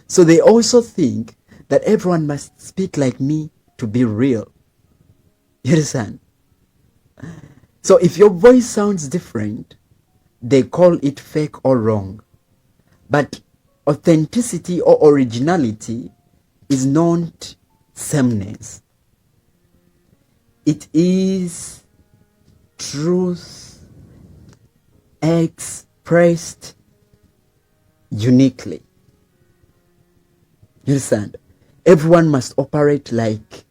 So they also think that everyone must speak like me to be real. You understand? So if your voice sounds different, they call it fake or wrong. But authenticity or originality is not sameness. It is truth expressed uniquely. You understand? Everyone must operate like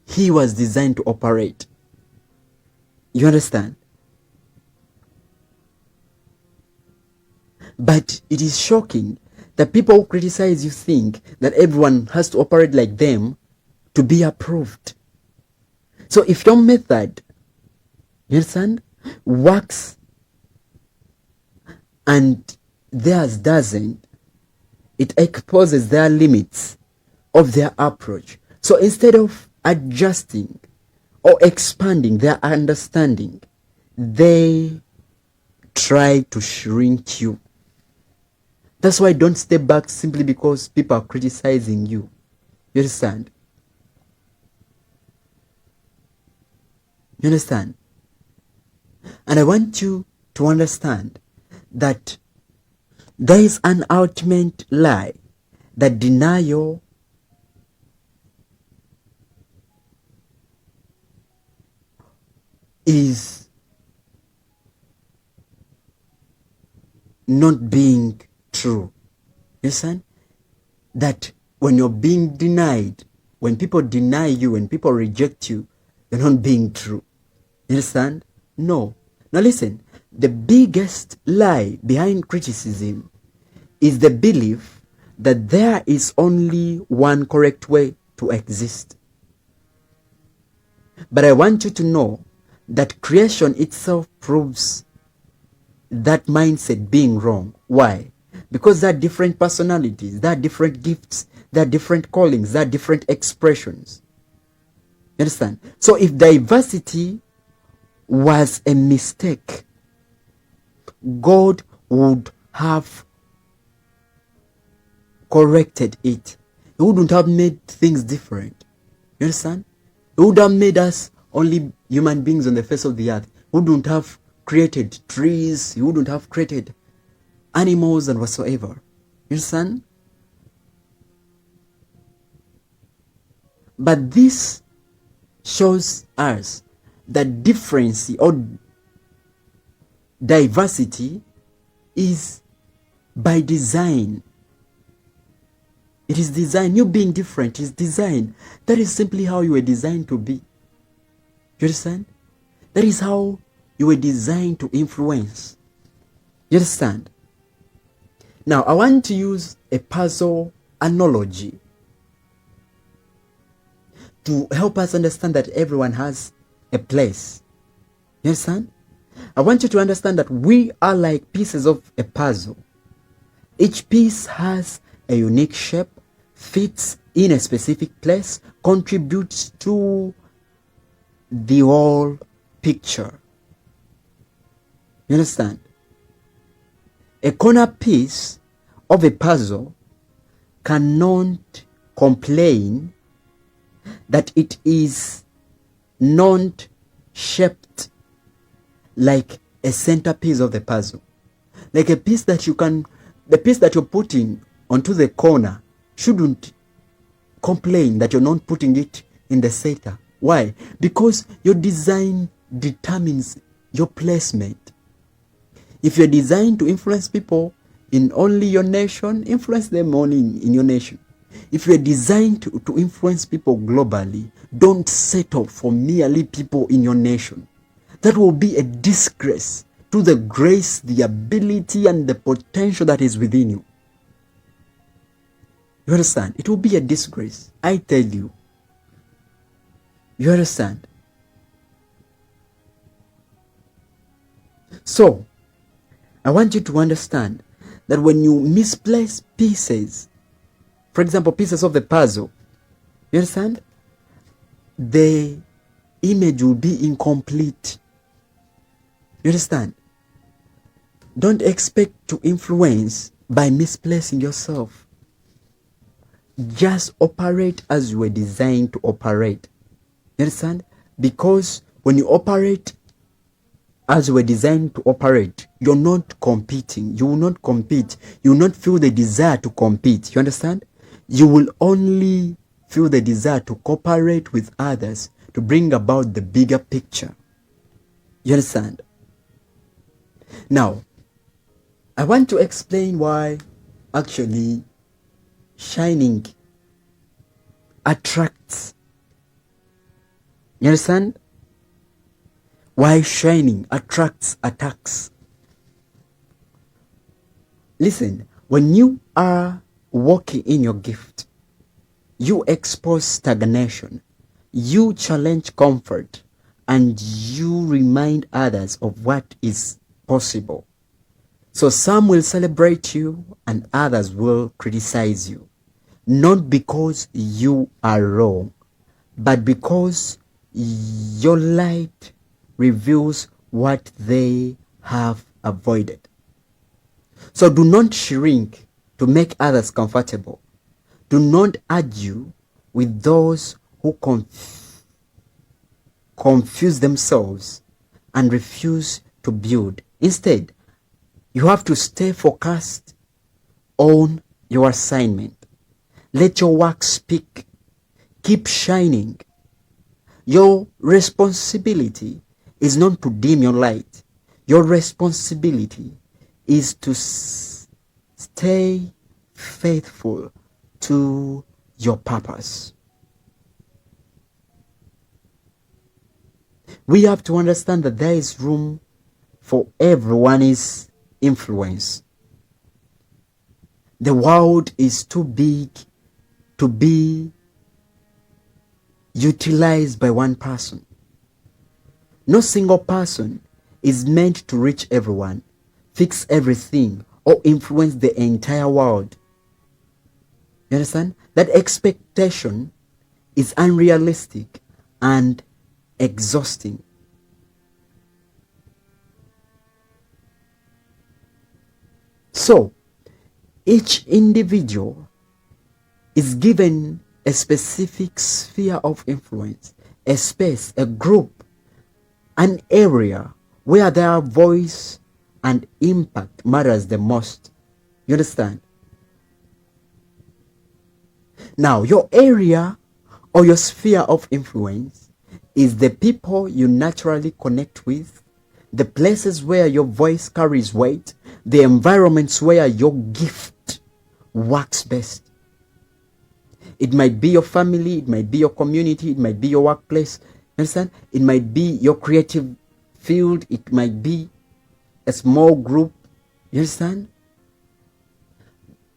he was designed to operate. You understand? But it is shocking that people who criticize you think that everyone has to operate like them to be approved. So if your method, you understand, works and theirs doesn't, it exposes their limits of their approach. So instead of adjusting or expanding their understanding, they try to shrink you. That's why don't step back simply because people are criticizing you. You understand? You understand? And I want you to understand that there is an ultimate lie that denial is not being true. You understand? That when you're being denied, when people deny you, when people reject you, you're not being true. You understand? No. Now listen, the biggest lie behind criticism is the belief that there is only one correct way to exist. But I want you to know that creation itself proves that mindset being wrong. Why? Because there are different personalities, there are different gifts, there are different callings, there are different expressions. You understand? So if diversity was a mistake, God would have corrected it. He wouldn't have made things different. You understand? He would have made us only human beings on the face of the earth. He wouldn't have created trees. He wouldn't have created animals and whatsoever. You understand? But this shows us that difference or diversity is by design. It is design. You being different is design. That is simply how you were designed to be. You understand? That is how you were designed to influence. You understand? Now, I want to use a puzzle analogy to help us understand that everyone has a place. You understand? I want you to understand that we are like pieces of a puzzle. Each piece has a unique shape, fits in a specific place, contributes to the whole picture. You understand? A corner piece of a puzzle cannot complain that it is not shaped like a centerpiece of the puzzle. Like a piece that the piece that you're putting onto the corner shouldn't complain that you're not putting it in the center. Why? Because your design determines your placement. If you're designed to influence people in only your nation, influence them only in your nation. If you're designed to influence people globally, don't settle for merely people in your nation. That will be a disgrace to the grace, the ability, and the potential that is within you. You understand? It will be a disgrace. I tell you. You understand? So, I want you to understand that when you misplace pieces, for example, pieces of the puzzle, you understand? The image will be incomplete. You understand? Don't expect to influence by misplacing yourself. Just operate as you were designed to operate. You understand? Because when you operate as you were designed to operate, you're not competing. You will not compete. You will not feel the desire to compete. You understand? You will only feel the desire to cooperate with others to bring about the bigger picture. You understand? Now, I want to explain why actually shining attracts. You understand? Why shining attracts attacks. Listen, when you are walking in your gift, you expose stagnation, you challenge comfort, and you remind others of what is possible. So some will celebrate you and others will criticize you. Not because you are wrong, but because your light reveals what they have avoided. So do not shrink to make others comfortable. Do not argue with those who confuse themselves and refuse to build. Instead, you have to stay focused on your assignment. Let your work speak. Keep shining. Your responsibility is not to dim your light. Your responsibility is to stay faithful to your purpose. We have to understand that there is room for everyone's influence. The world is too big to be utilized by one person. No single person is meant to reach everyone, fix everything, or influence the entire world. You understand? That expectation is unrealistic and exhausting. So, each individual is given a specific sphere of influence, a space, a group, an area where their voice and impact matters the most. You understand? Now, your area or your sphere of influence is the people you naturally connect with, the places where your voice carries weight, the environments where your gift works best. It might be your family, it might be your community, it might be your workplace. Understand? It might be your creative field, it might be a small group. You understand?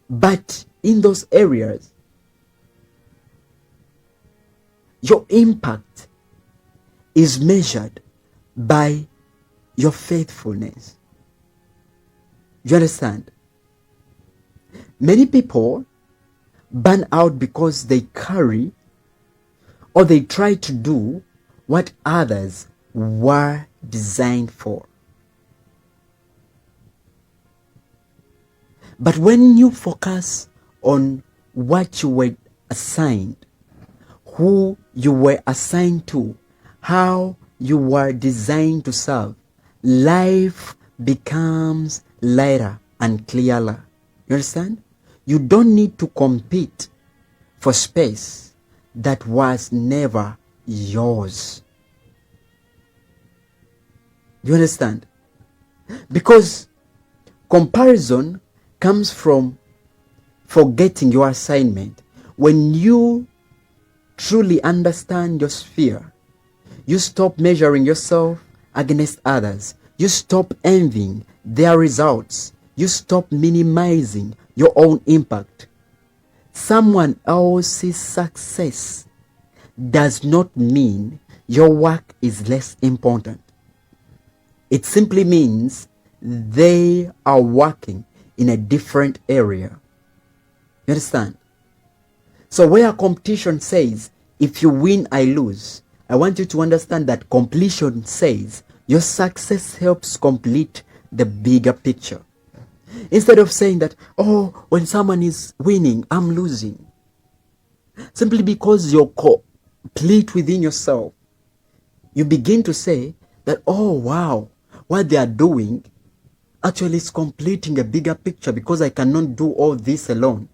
But in those areas, your impact is measured by your faithfulness. You understand? Many people burn out because they carry or they try to do what others were designed for. But when you focus on what you were assigned, who you were assigned to, how you were designed to serve, life becomes lighter and clearer. You understand? You don't need to compete for space that was never yours. Do you understand? Because comparison comes from forgetting your assignment. When you truly understand your sphere, you stop measuring yourself against others. You stop envying their results. You stop minimizing your own impact. Someone else's success does not mean your work is less important. It simply means they are working in a different area. You understand? So where competition says, if you win, I lose, I want you to understand that completion says your success helps complete the bigger picture. Instead of saying that, oh, when someone is winning, I'm losing. Simply because you're complete within yourself, you begin to say that, oh, wow, what they are doing actually is completing a bigger picture because I cannot do all this alone.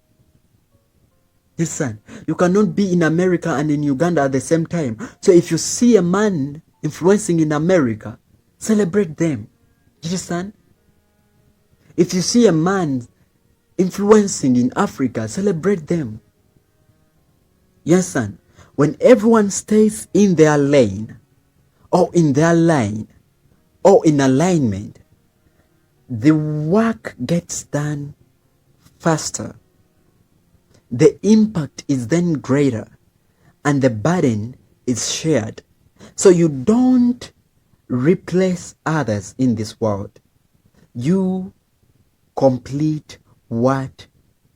Listen, you cannot be in America and in Uganda at the same time. So if you see a man influencing in America, celebrate them. You understand? If you see a man influencing in Africa, celebrate them. You understand? When everyone stays in their lane, or in their line, or in alignment, the work gets done faster. The impact is then greater, and the burden is shared. So you don't replace others in this world. You complete what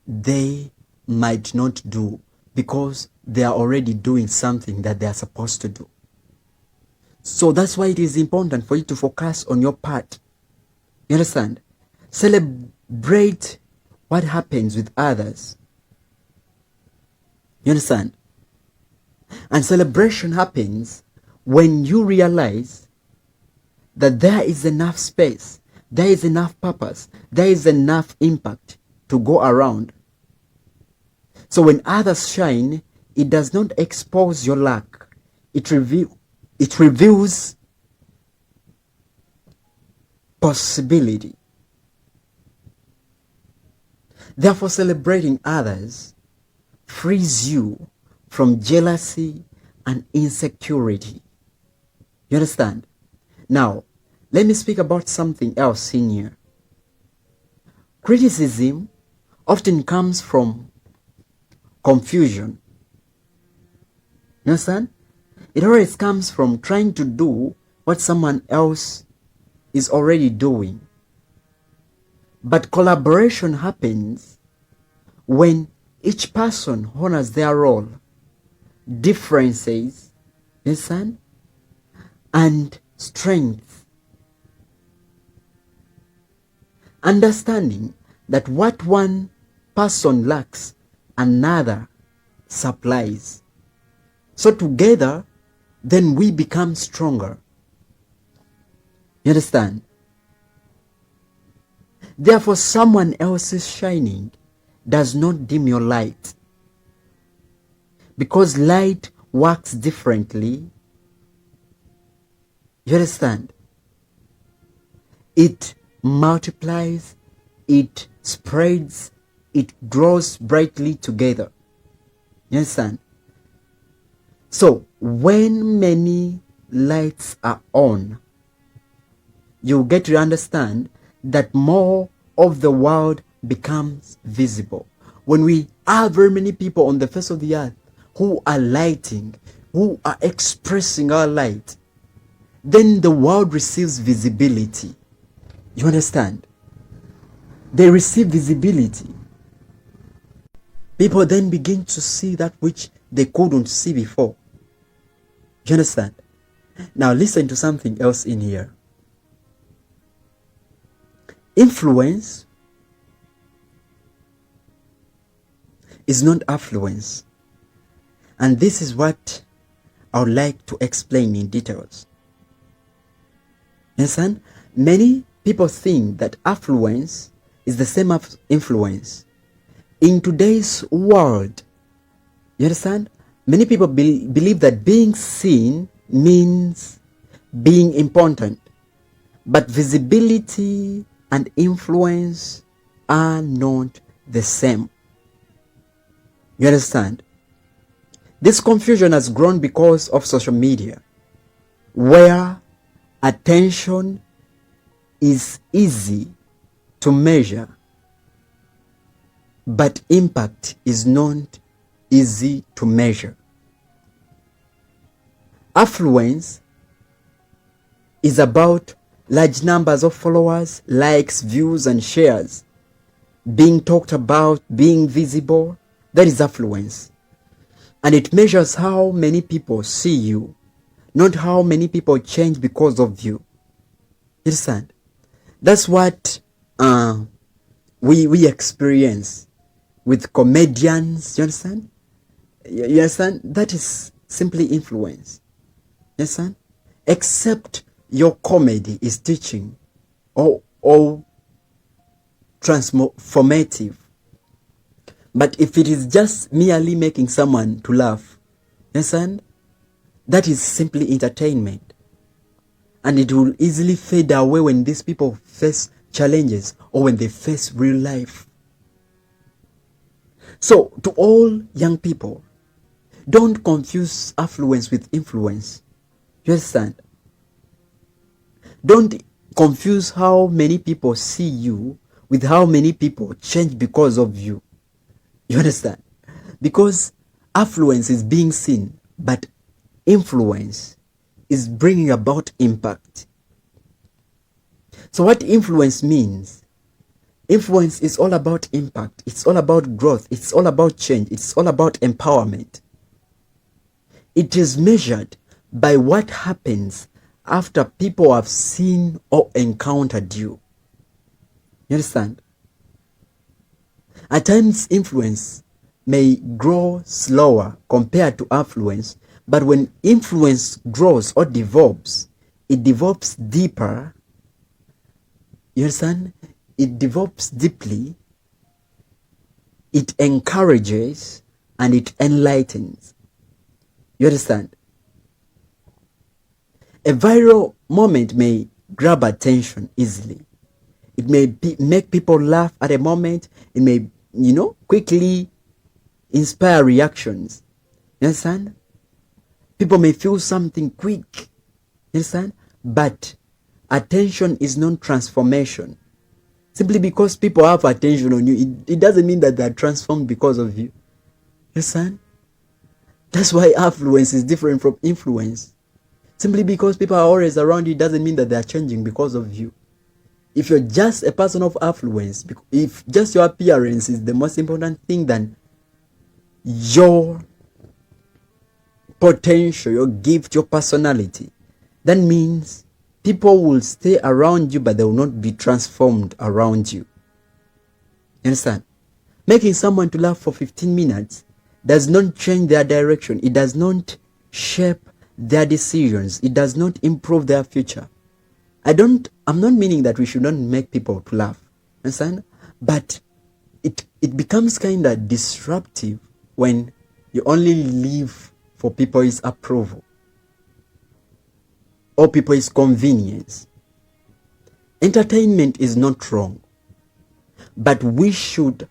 they might not do because they are already doing something that they are supposed to do. So that's why it is important for you to focus on your part. You understand? Celebrate what happens with others. You understand? And celebration happens when you realize that there is enough space, there is enough purpose, there is enough impact to go around. So when others shine, it does not expose your lack. It reveals possibility. Therefore, celebrating others frees you from jealousy and insecurity. You understand? Now, let me speak about something else in here. Criticism often comes from confusion. You understand? It always comes from trying to do what someone else is already doing. But collaboration happens when each person honors their role, differences, you understand, and strengths. Understanding that what one person lacks, another supplies. So together, then we become stronger. You understand? Therefore, someone else's shining does not dim your light. Because light works differently. You understand? It multiplies, it spreads, it grows brightly together. You understand? So, when many lights are on, you get to understand that more of the world becomes visible. When we have very many people on the face of the earth who are lighting, who are expressing our light, then the world receives visibility. You understand? They receive visibility. People then begin to see that which they couldn't see before. You understand? Now listen to something else in here. Influence is not affluence. And this is what I would like to explain in details. Understand? Many people think that affluence is the same as influence. In today's world, you understand? Many people believe that being seen means being important. But visibility and influence are not the same. You understand? This confusion has grown because of social media, where attention is easy to measure, but impact is not easy to measure. Affluence is about large numbers of followers, likes, views, and shares. Being talked about, being visible, that is affluence. And it measures how many people see you, not how many people change because of you. You understand? That's what we experience with comedians. You understand? You understand? That is simply influence. You understand? Except your comedy is teaching or transformative. But if it is just merely making someone to laugh, you understand? That is simply entertainment. And it will easily fade away when these people face challenges or when they face real life. So, to all young people, don't confuse affluence with influence. You understand? Don't confuse how many people see you with how many people change because of you. You understand? Because affluence is being seen, but influence is bringing about impact. So what influence means? Influence is all about impact. It's all about growth. It's all about change. It's all about empowerment. It is measured by what happens after people have seen or encountered you. You understand? At times, influence may grow slower compared to affluence, but when influence grows or develops, it develops deeper. You understand? It develops deeply, it encourages, and it enlightens. You understand? A viral moment may grab attention easily. It may make people laugh at a moment. It may, quickly inspire reactions. You understand? People may feel something quick. You understand? But attention is not transformation. Simply because people have attention on you, it doesn't mean that they're transformed because of you. You understand? That's why affluence is different from influence. Simply because people are always around you doesn't mean that they are changing because of you. If you're just a person of affluence, if just your appearance is the most important thing than your potential, your gift, your personality, that means people will stay around you, but they will not be transformed around you. You understand? Making someone to laugh for 15 minutes does not change their direction. It does not shape their decisions. It does not improve their future. I'm not meaning that we should not make people to laugh. Understand? But it becomes kind of disruptive when you only live for people's approval or people's convenience. Entertainment is not wrong, but we should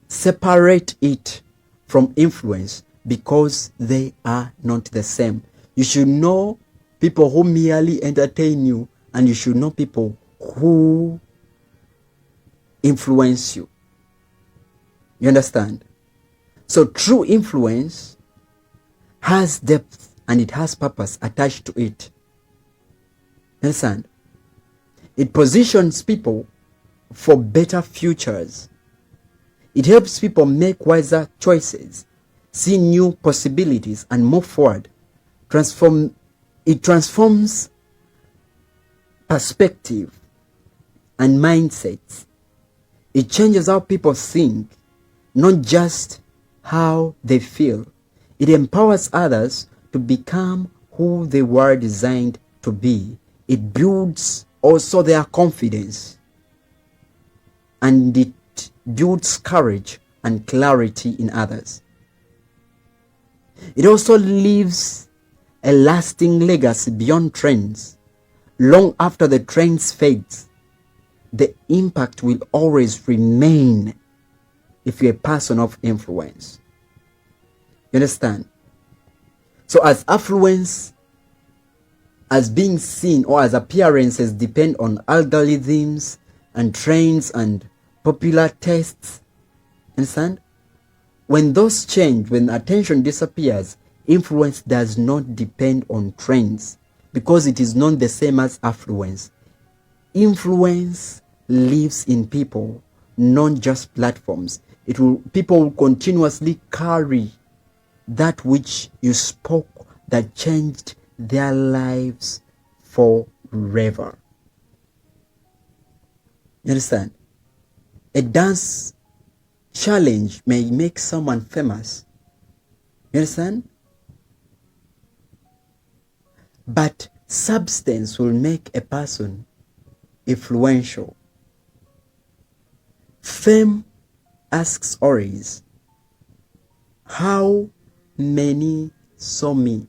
separate it from influence because they are not the same. You should know people who merely entertain you, and you should know people who influence you. You understand? So true influence has depth and it has purpose attached to it. You understand? It positions people for better futures. It helps people make wiser choices, see new possibilities, and move forward. It transforms perspective and mindsets. It changes how people think, not just how they feel. It empowers others to become who they were designed to be. It builds also their confidence, and it builds courage and clarity in others. It also leaves a lasting legacy beyond trends. Long after the trends fades, the impact will always remain if you're a person of influence. You understand? So as affluence, as being seen, or as appearances depend on algorithms and trends and popular tastes, understand? When those change, when attention disappears, influence does not depend on trends because it is not the same as affluence. Influence lives in people, not just platforms. People will continuously carry that which you spoke that changed their lives forever. You understand? A dance challenge may make someone famous. You understand? But substance will make a person influential. Fame asks always, how many saw me?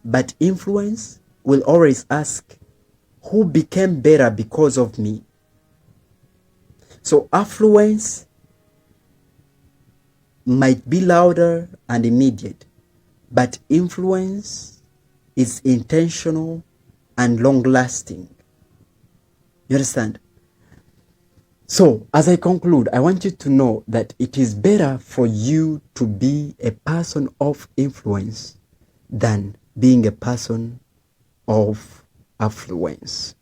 But influence will always ask, who became better because of me? So affluence might be louder and immediate, but influence is intentional and long-lasting. You understand? So, as I conclude, I want you to know that it is better for you to be a person of influence than being a person of affluence.